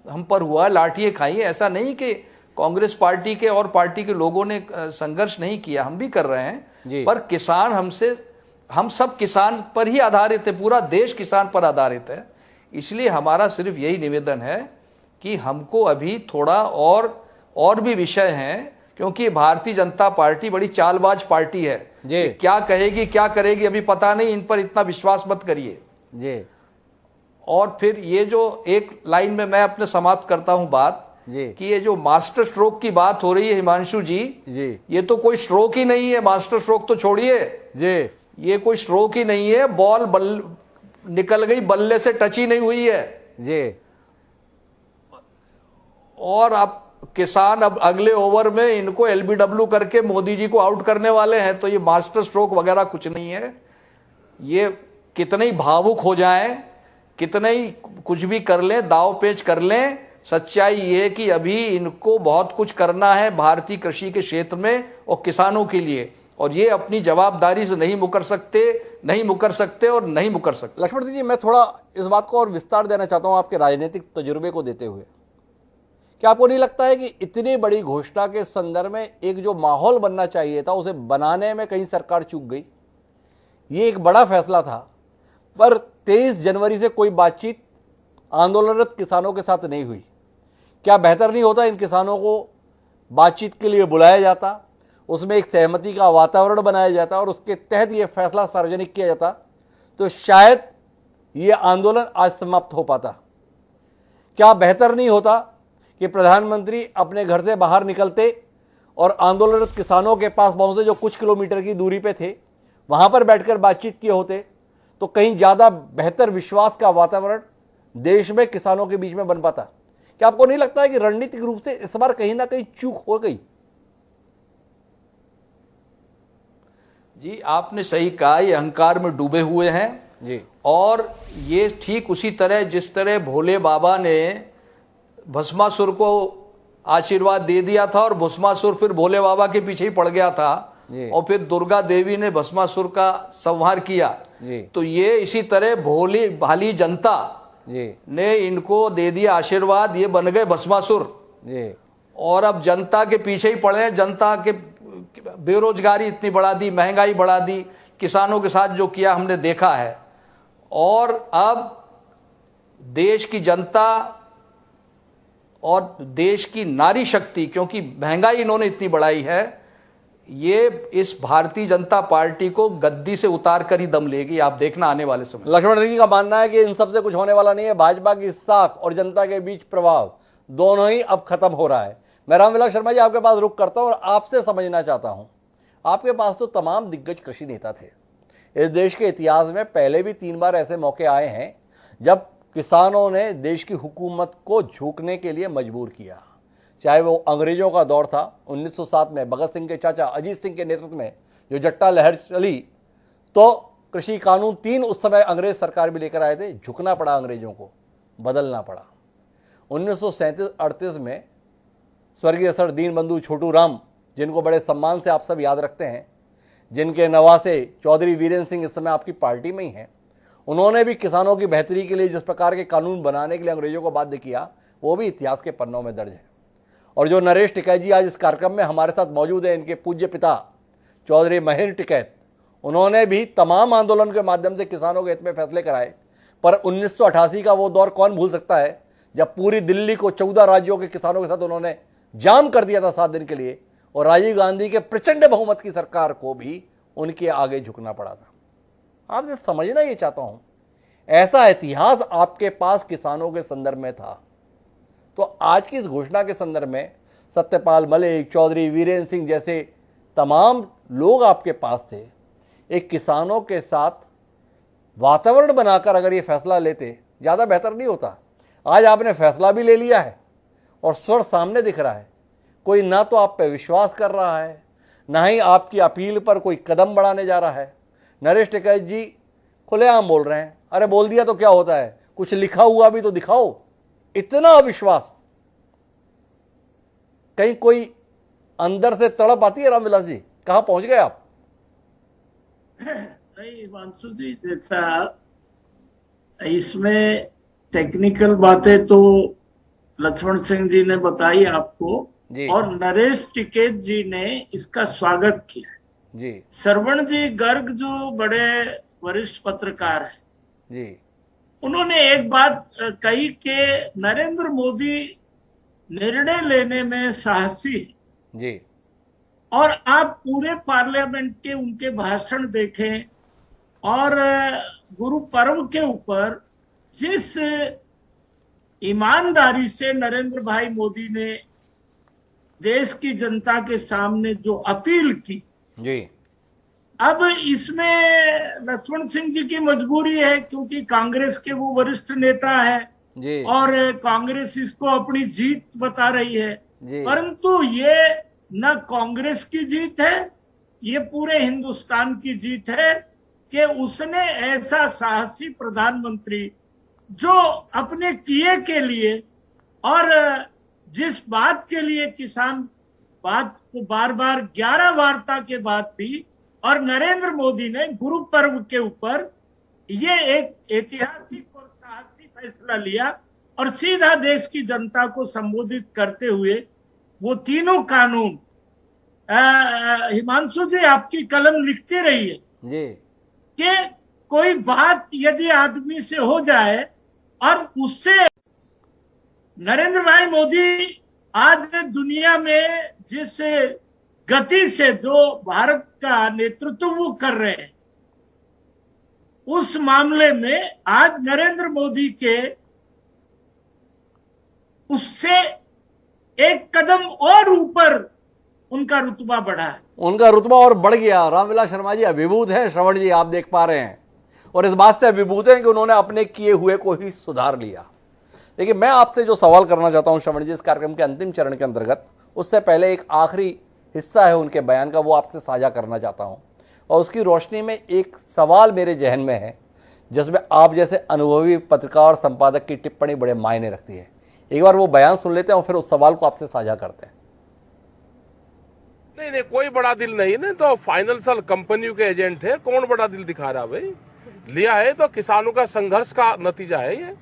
हम पर हुआ, लाठियां खाई। ऐसा नहीं कि कांग्रेस पार्टी के और पार्टी के लोगों ने संघर्ष नहीं किया, हम भी कर रहे हैं, पर किसान हम सब किसान पर ही आधारित है, पूरा देश किसान पर आधारित है। इसलिए हमारा सिर्फ यही निवेदन है कि हमको अभी थोड़ा और भी विषय हैं, क्योंकि भारतीय जनता पार्टी बड़ी चालबाज पार्टी है जी। क्या कहेगी क्या करेगी अभी पता नहीं, इन पर इतना विश्वास मत करिए जी। और फिर ये जो एक लाइन में मैं अपने समाप्त करता हूं बात जी, कि ये जो मास्टर स्ट्रोक की बात हो रही है हिमांशु जी, ये तो कोई स्ट्रोक ही नहीं है। मास्टर स्ट्रोक तो छोड़िए जी, ये कोई स्ट्रोक ही नहीं है। बॉल निकल गई, बल्ले से टच ही नहीं हुई है जी। और अब किसान अब अगले ओवर में इनको एलबीडब्ल्यू करके मोदी जी को आउट करने वाले हैं, तो ये मास्टर स्ट्रोक वगैरह कुछ नहीं है। ये कितने ही भावुक हो जाएं, कितने ही कुछ भी कर लें, दाव पेच कर लें, सच्चाई ये है कि अभी इनको बहुत कुछ करना है भारतीय कृषि के क्षेत्र में और किसानों के लिए, और ये अपनी जवाबदारी से नहीं मुकर सकते और नहीं मुकर सकते। लक्ष्मण जी, मैं थोड़ा इस बात को और विस्तार देना चाहता हूं आपके राजनीतिक तजुर्बे को देते हुए। क्या आपको नहीं लगता है कि इतनी बड़ी घोषणा के संदर्भ में एक जो माहौल बनना चाहिए था उसे बनाने में कहीं सरकार चूक गई? ये एक बड़ा फैसला था, पर 23 जनवरी से कोई बातचीत आंदोलनरत किसानों के साथ नहीं हुई। क्या बेहतर नहीं होता इन किसानों को बातचीत के लिए बुलाया जाता, उसमें एक सहमति का वातावरण बनाया जाता और उसके तहत ये फैसला सार्वजनिक किया जाता, तो शायद ये आंदोलन आज समाप्त हो पाता। क्या बेहतर नहीं होता कि प्रधानमंत्री अपने घर से बाहर निकलते और आंदोलनरत किसानों के पास पहुंचते, जो कुछ किलोमीटर की दूरी पे थे, वहां पर बैठकर बातचीत किए होते, तो कहीं ज्यादा बेहतर विश्वास का वातावरण देश में किसानों के बीच में बन पाता। क्या आपको नहीं लगता है कि रणनीतिक रूप से इस बार कहीं ना कहीं चूक हो गई? जी, आपने सही कहा, ये अहंकार में डूबे हुए हैं जी। और ये ठीक उसी तरह जिस तरह भोले बाबा ने भस्मासुर को आशीर्वाद दे दिया था और भस्मासुर फिर भोले बाबा के पीछे ही पड़ गया था और फिर दुर्गा देवी ने भस्मासुर का संहार किया, तो ये इसी तरह भोली भाली जनता ने इनको दे दिया आशीर्वाद, ये बन गए भस्मासुर और अब जनता के पीछे ही पड़े हैं। जनता के बेरोजगारी इतनी बढ़ा दी, महंगाई बढ़ा दी, किसानों के साथ जो किया हमने देखा है। और अब देश की जनता और देश की नारी शक्ति, क्योंकि महंगाई इन्होंने इतनी बढ़ाई है, ये इस भारतीय जनता पार्टी को गद्दी से उतार कर ही दम लेगी। आप देखना आने वाले समय। लक्ष्मण सिंह जी का मानना है कि इन सब से कुछ होने वाला नहीं है, भाजपा की साख और जनता के बीच प्रभाव दोनों ही अब खत्म हो रहा है। मैं रामविलास शर्मा जी आपके पास रुक करता हूं और आपसे समझना चाहता हूं, आपके पास तो तमाम दिग्गज कृषि नेता थे। इस देश के इतिहास में पहले भी 3 बार ऐसे मौके आए हैं जब किसानों ने देश की हुकूमत को झुकने के लिए मजबूर किया। चाहे वो अंग्रेजों का दौर था 1907 में, भगत सिंह के चाचा अजीत सिंह के नेतृत्व में जो जट्टा लहर चली, तो कृषि कानून 3 उस समय अंग्रेज सरकार भी लेकर आए थे। झुकना पड़ा, अंग्रेजों को बदलना पड़ा। 1937-38 में स्वर्गीय सर दीनबंधु छोटू राम, जिनको बड़े सम्मान से आप सब याद रखते हैं, जिनके नवासे चौधरी वीरेंद्र सिंह इस समय आपकी पार्टी में ही हैं, उन्होंने भी किसानों की बेहतरी के लिए जिस प्रकार के कानून बनाने के लिए अंग्रेजों को बाध्य किया, वो भी इतिहास के पन्नों में दर्ज है। और जो नरेश टिकैत जी आज इस कार्यक्रम में हमारे साथ मौजूद हैं, इनके पूज्य पिता चौधरी महेंद्र टिकैत, उन्होंने भी तमाम आंदोलन के माध्यम से किसानों के हित में फैसले कराए। पर 1988 का वो दौर कौन भूल सकता है, जब पूरी दिल्ली को 14 राज्यों के किसानों के साथ उन्होंने जाम कर दिया था 7 दिन के लिए, और राजीव गांधी के प्रचंड बहुमत की सरकार को भी उनके आगे झुकना पड़ा था। आपसे समझना ये चाहता हूं, ऐसा इतिहास आपके पास किसानों के संदर्भ में था, तो आज की इस घोषणा के संदर्भ में सत्यपाल मलिक, चौधरी वीरेंद्र सिंह जैसे तमाम लोग आपके पास थे। एक किसानों के साथ वातावरण बनाकर अगर ये फैसला लेते, ज़्यादा बेहतर नहीं होता? आज आपने फैसला भी ले लिया है और स्वर सामने दिख रहा है। कोई ना तो आप पे विश्वास कर रहा है, ना ही आपकी अपील पर कोई कदम बढ़ाने जा रहा है। नरेश टिकैत जी खुलेआम बोल रहे हैं, अरे बोल दिया तो क्या होता है, कुछ लिखा हुआ भी तो दिखाओ। इतना अविश्वास, कहीं कोई अंदर से तड़प आती है? रामविलास जी, कहां पहुंच गए आप? नहीं हिमांशु जी, जैसा इसमें टेक्निकल बातें तो लक्ष्मण सिंह जी ने बताई आपको, और नरेश टिकैत जी ने इसका स्वागत किया जी। श्रवण जी गर्ग जो बड़े वरिष्ठ पत्रकार हैं जी, उन्होंने एक बात कही कि नरेंद्र मोदी निर्णय लेने में साहसी जी, और आप पूरे पार्लियामेंट के उनके भाषण देखें और गुरु पर्व के ऊपर जिस ईमानदारी से नरेंद्र भाई मोदी ने देश की जनता के सामने जो अपील की जी, अब इसमें लक्ष्मण सिंह जी की मजबूरी है, क्योंकि कांग्रेस के वो वरिष्ठ नेता है जी, और कांग्रेस इसको अपनी जीत बता रही है, परंतु ये न कांग्रेस की जीत है, ये पूरे हिंदुस्तान की जीत है कि उसने ऐसा साहसी प्रधानमंत्री जो अपने किए के लिए और जिस बात के लिए किसान बात को बार बार 11 वार्ता के बाद भी, और नरेंद्र मोदी ने गुरु पर्व के ऊपर ये एक ऐतिहासिक और साहसी फैसला लिया और सीधा देश की जनता को संबोधित करते हुए वो तीनों कानून, हिमांशु जी आपकी कलम लिखती रही है जी, कि कोई बात यदि आदमी से हो जाए और उससे नरेंद्र भाई मोदी आज दुनिया में जिस गति से जो भारत का नेतृत्व वो कर रहे हैं, उस मामले में आज नरेंद्र मोदी के उससे एक कदम और ऊपर उनका रुतबा बढ़ा है। उनका रुतबा और बढ़ गया। रामविलास शर्मा जी अभिभूत हैं, श्रवण जी आप देख पा रहे हैं, और इस बात से अभिभूत हैं कि उन्होंने अपने किए हुए को ही सुधार लिया। लेकिन मैं आपसे जो सवाल करना चाहता हूं श्रवण जी इस कार्यक्रम के अंतिम चरण के अंतर्गत, उससे पहले एक आखिरी हिस्सा है उनके बयान का, वो आपसे साझा करना चाहता हूं, और उसकी रोशनी में एक सवाल मेरे जहन में है जिसमें आप जैसे अनुभवी पत्रकार और संपादक की टिप्पणी बड़े मायने रखती है। एक बार वो बयान सुन लेते हैं और फिर उस सवाल को आपसे साझा करते हैं। नहीं, कोई बड़ा दिल नहीं, नहीं तो फाइनेंशियल कंपनियों के एजेंट है, कौन बड़ा दिल दिखा रहा भाई? लिया है तो किसानों का संघर्ष का नतीजा है ये।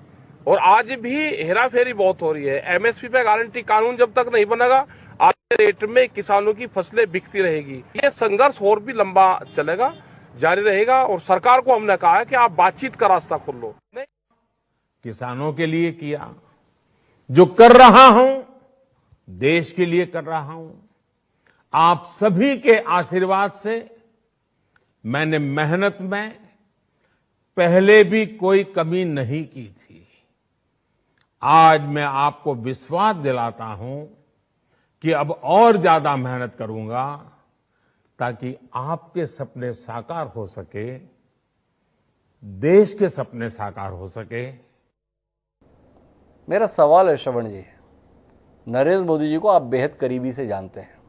और आज भी हेरा फेरी बहुत हो रही है। एमएसपी पे गारंटी कानून जब तक नहीं बनेगा, आज के रेट में किसानों की फसलें बिकती रहेगी। ये संघर्ष और भी लंबा चलेगा, जारी रहेगा। और सरकार को हमने कहा है कि आप बातचीत का रास्ता खोल लो। किसानों के लिए किया, जो कर रहा हूं देश के लिए कर रहा हूं। आप सभी के आशीर्वाद से मैंने मेहनत में पहले भी कोई कमी नहीं की थी। आज मैं आपको विश्वास दिलाता हूं कि अब और ज्यादा मेहनत करूंगा ताकि आपके सपने साकार हो सके, देश के सपने साकार हो सके। मेरा सवाल है श्रवण जी, नरेंद्र मोदी जी को आप बेहद करीबी से जानते हैं।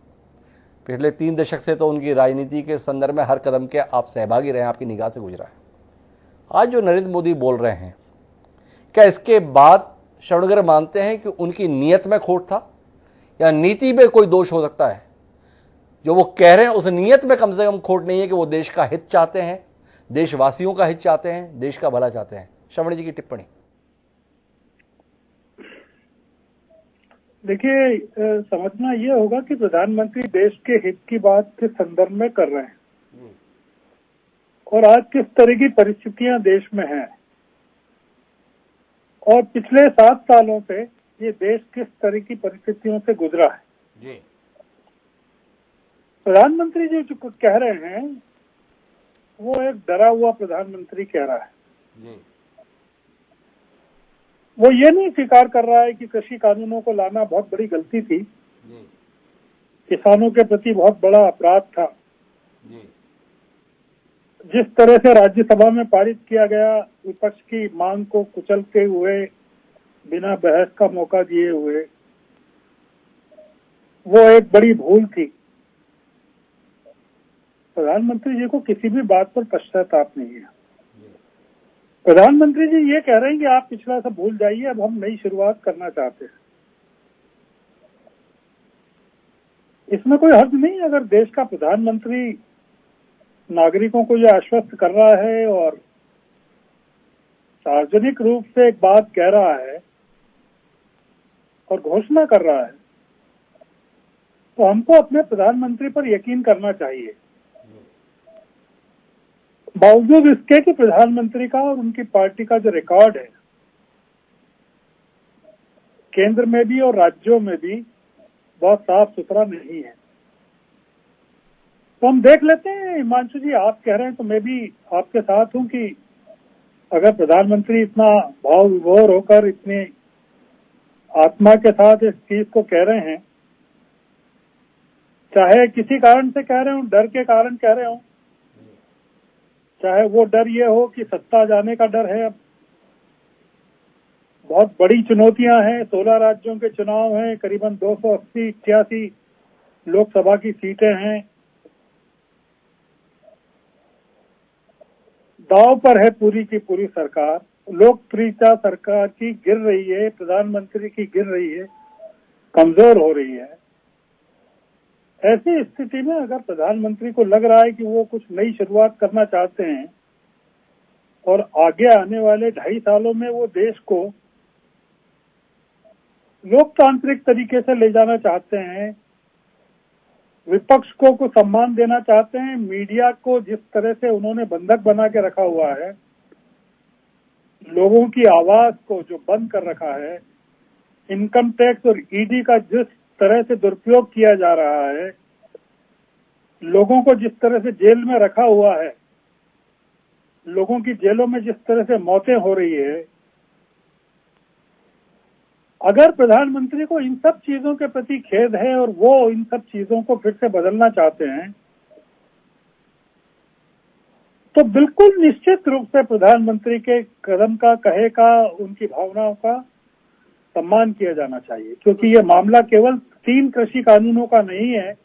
पिछले 3 दशक से तो उनकी राजनीति के संदर्भ में हर कदम के आप सहभागी रहे हैं, आपकी निगाह से गुजरा है। आज जो नरेंद्र मोदी बोल रहे हैं, क्या इसके बाद श्रवणगर मानते हैं कि उनकी नीयत में खोट था या नीति में कोई दोष हो सकता है? जो वो कह रहे हैं उस नीयत में कम से कम खोट नहीं है कि वो देश का हित चाहते हैं, देशवासियों का हित चाहते हैं, देश का भला चाहते हैं। श्रवण जी की टिप्पणी। देखिए, समझना ये होगा कि प्रधानमंत्री देश के हित की बात के संदर्भ में कर रहे हैं और आज किस तरह की परिस्थितियां देश में हैं और पिछले 7 सालों से ये देश किस तरह की परिस्थितियों से गुजरा है जी। प्रधानमंत्री जी जो कह रहे हैं वो एक डरा हुआ प्रधानमंत्री कह रहा है जी। वो ये नहीं स्वीकार कर रहा है कि कृषि कानूनों को लाना बहुत बड़ी गलती थी, किसानों के प्रति बहुत बड़ा अपराध था। जिस तरह से राज्यसभा में पारित किया गया, विपक्ष की मांग को कुचलते हुए, बिना बहस का मौका दिए हुए, वो एक बड़ी भूल थी। प्रधानमंत्री जी को किसी भी बात पर पश्चाताप नहीं है। प्रधानमंत्री जी ये कह रहे हैं कि आप पिछला सब भूल जाइए, अब हम नई शुरुआत करना चाहते हैं। इसमें कोई हर्ज नहीं। अगर देश का प्रधानमंत्री नागरिकों को ये आश्वस्त कर रहा है और सार्वजनिक रूप से एक बात कह रहा है और घोषणा कर रहा है, तो हमको अपने प्रधानमंत्री पर यकीन करना चाहिए। बावजूद इसके कि प्रधानमंत्री का और उनकी पार्टी का जो रिकॉर्ड है केंद्र में भी और राज्यों में भी बहुत साफ सुथरा नहीं है। तो हम देख लेते हैं। हिमांशु जी आप कह रहे हैं तो मैं भी आपके साथ हूं कि अगर प्रधानमंत्री इतना भाव विभोर होकर इतनी आत्मा के साथ इस चीज को कह रहे हैं, चाहे किसी कारण से कह रहे हो, डर के कारण कह रहे हो, चाहे वो डर ये हो कि सत्ता जाने का डर है, अब बहुत बड़ी चुनौतियां हैं, 16 राज्यों के चुनाव हैं, करीबन 280-81 लोकसभा की सीटें हैं, दांव पर है पूरी की पूरी सरकार। लोकप्रियता सरकार की गिर रही है, प्रधानमंत्री की गिर रही है, कमजोर हो रही है। ऐसी स्थिति में अगर प्रधानमंत्री को लग रहा है कि वो कुछ नई शुरुआत करना चाहते हैं और आगे आने वाले 2.5 सालों में वो देश को लोकतांत्रिक तरीके से ले जाना चाहते हैं, विपक्ष को कुछ सम्मान देना चाहते हैं, मीडिया को जिस तरह से उन्होंने बंधक बना के रखा हुआ है, लोगों की आवाज को जो बंद कर रखा है, इनकम टैक्स और ईडी का जिस तरह से दुरुपयोग किया जा रहा है, लोगों को जिस तरह से जेल में रखा हुआ है, लोगों की जेलों में जिस तरह से मौतें हो रही है, अगर प्रधानमंत्री को इन सब चीजों के प्रति खेद है और वो इन सब चीजों को फिर से बदलना चाहते हैं, तो बिल्कुल निश्चित रूप से प्रधानमंत्री के कदम का, कहे का, उनकी भावनाओं का सम्मान किया जाना चाहिए, क्योंकि ये मामला केवल 3 कृषि कानूनों का नहीं है,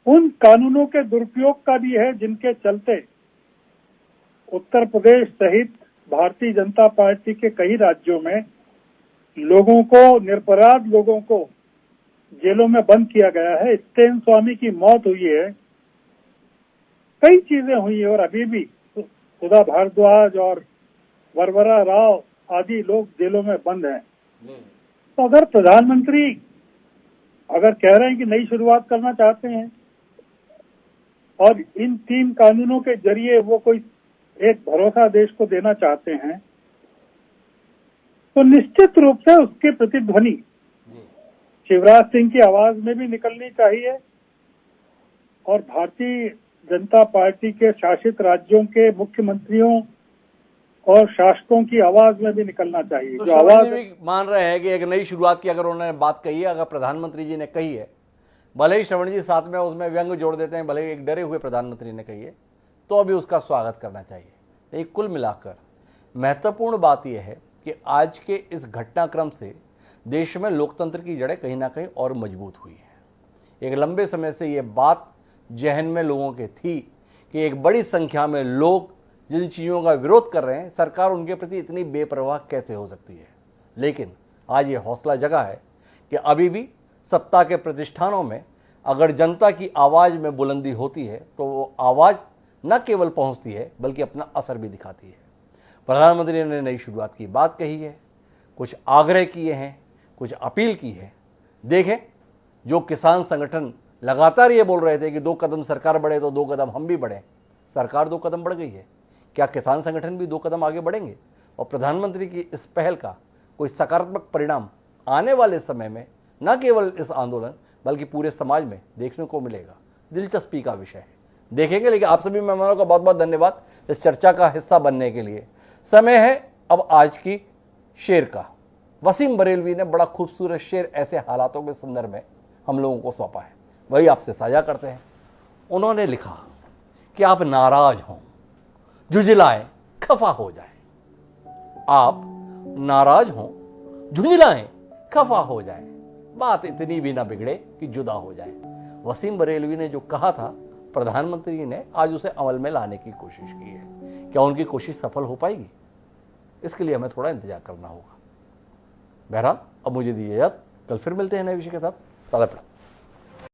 उन कानूनों के दुरुपयोग का भी है जिनके चलते उत्तर प्रदेश सहित भारतीय जनता पार्टी के कई राज्यों में लोगों को, निरपराध लोगों को जेलों में बंद किया गया है। स्टेन स्वामी की मौत हुई है, कई चीजें हुई है, और अभी भी सुधा भारद्वाज और वरवरा राव आदि लोग जेलों में बंद हैं। तो अगर प्रधानमंत्री अगर कह रहे हैं कि नई शुरुआत करना चाहते हैं और इन 3 कानूनों के जरिए वो कोई एक भरोसा देश को देना चाहते हैं, तो निश्चित रूप से उसकी प्रतिध्वनि शिवराज सिंह की आवाज में भी निकलनी चाहिए और भारतीय जनता पार्टी के शासित राज्यों के मुख्यमंत्रियों और शासकों की आवाज में भी निकलना चाहिए। तो जो आवाज भी मान रहे हैं कि एक नई शुरुआत की अगर उन्होंने बात कही है, अगर प्रधानमंत्री जी ने कही है, भले ही श्रवण जी साथ में उसमें व्यंग जोड़ देते हैं, भले ही एक डरे हुए प्रधानमंत्री ने कही है, तो अभी उसका स्वागत करना चाहिए। लेकिन कुल मिलाकर महत्वपूर्ण बात यह है कि आज के इस घटनाक्रम से देश में लोकतंत्र की जड़ें कहीं ना कहीं और मजबूत हुई है। एक लंबे समय से ये बात जहन में लोगों के थी कि एक बड़ी संख्या में लोग जिन चीज़ों का विरोध कर रहे हैं, सरकार उनके प्रति इतनी बेपरवाह कैसे हो सकती है। लेकिन आज ये हौसला जगा है कि अभी भी सत्ता के प्रतिष्ठानों में अगर जनता की आवाज़ में बुलंदी होती है तो वो आवाज़ न केवल पहुंचती है बल्कि अपना असर भी दिखाती है। प्रधानमंत्री ने नई शुरुआत की बात कही है, कुछ आग्रह किए हैं, कुछ अपील की है। देखें, जो किसान संगठन लगातार ये बोल रहे थे कि 2 कदम सरकार बढ़े तो 2 कदम हम भी बढ़ें, सरकार 2 कदम बढ़ गई है। क्या किसान संगठन भी 2 कदम आगे बढ़ेंगे और प्रधानमंत्री की इस पहल का कोई सकारात्मक परिणाम आने वाले समय में न केवल इस आंदोलन बल्कि पूरे समाज में देखने को मिलेगा? दिलचस्पी का विषय है, देखेंगे। लेकिन आप सभी मेहमानों का बहुत बहुत धन्यवाद इस चर्चा का हिस्सा बनने के लिए। समय है अब आज की शेर का। वसीम बरेलवी ने बड़ा खूबसूरत शेर ऐसे हालातों के संदर्भ में हम लोगों को सौंपा है, वही आपसे साझा करते हैं। उन्होंने लिखा कि आप नाराज हों, झुंझलाएं, खफा हो जाए। आप नाराज हों, झुंझलाएं, खफा हो जाए, बात इतनी भी ना बिगड़े कि जुदा हो जाए। वसीम बरेलवी ने जो कहा था, प्रधानमंत्री ने आज उसे अमल में लाने की कोशिश की है। क्या उनकी कोशिश सफल हो पाएगी? इसके लिए हमें थोड़ा इंतजार करना होगा। बहरहाल अब मुझे दीजिए इजाजत, कल फिर मिलते हैं नए विषय के साथ।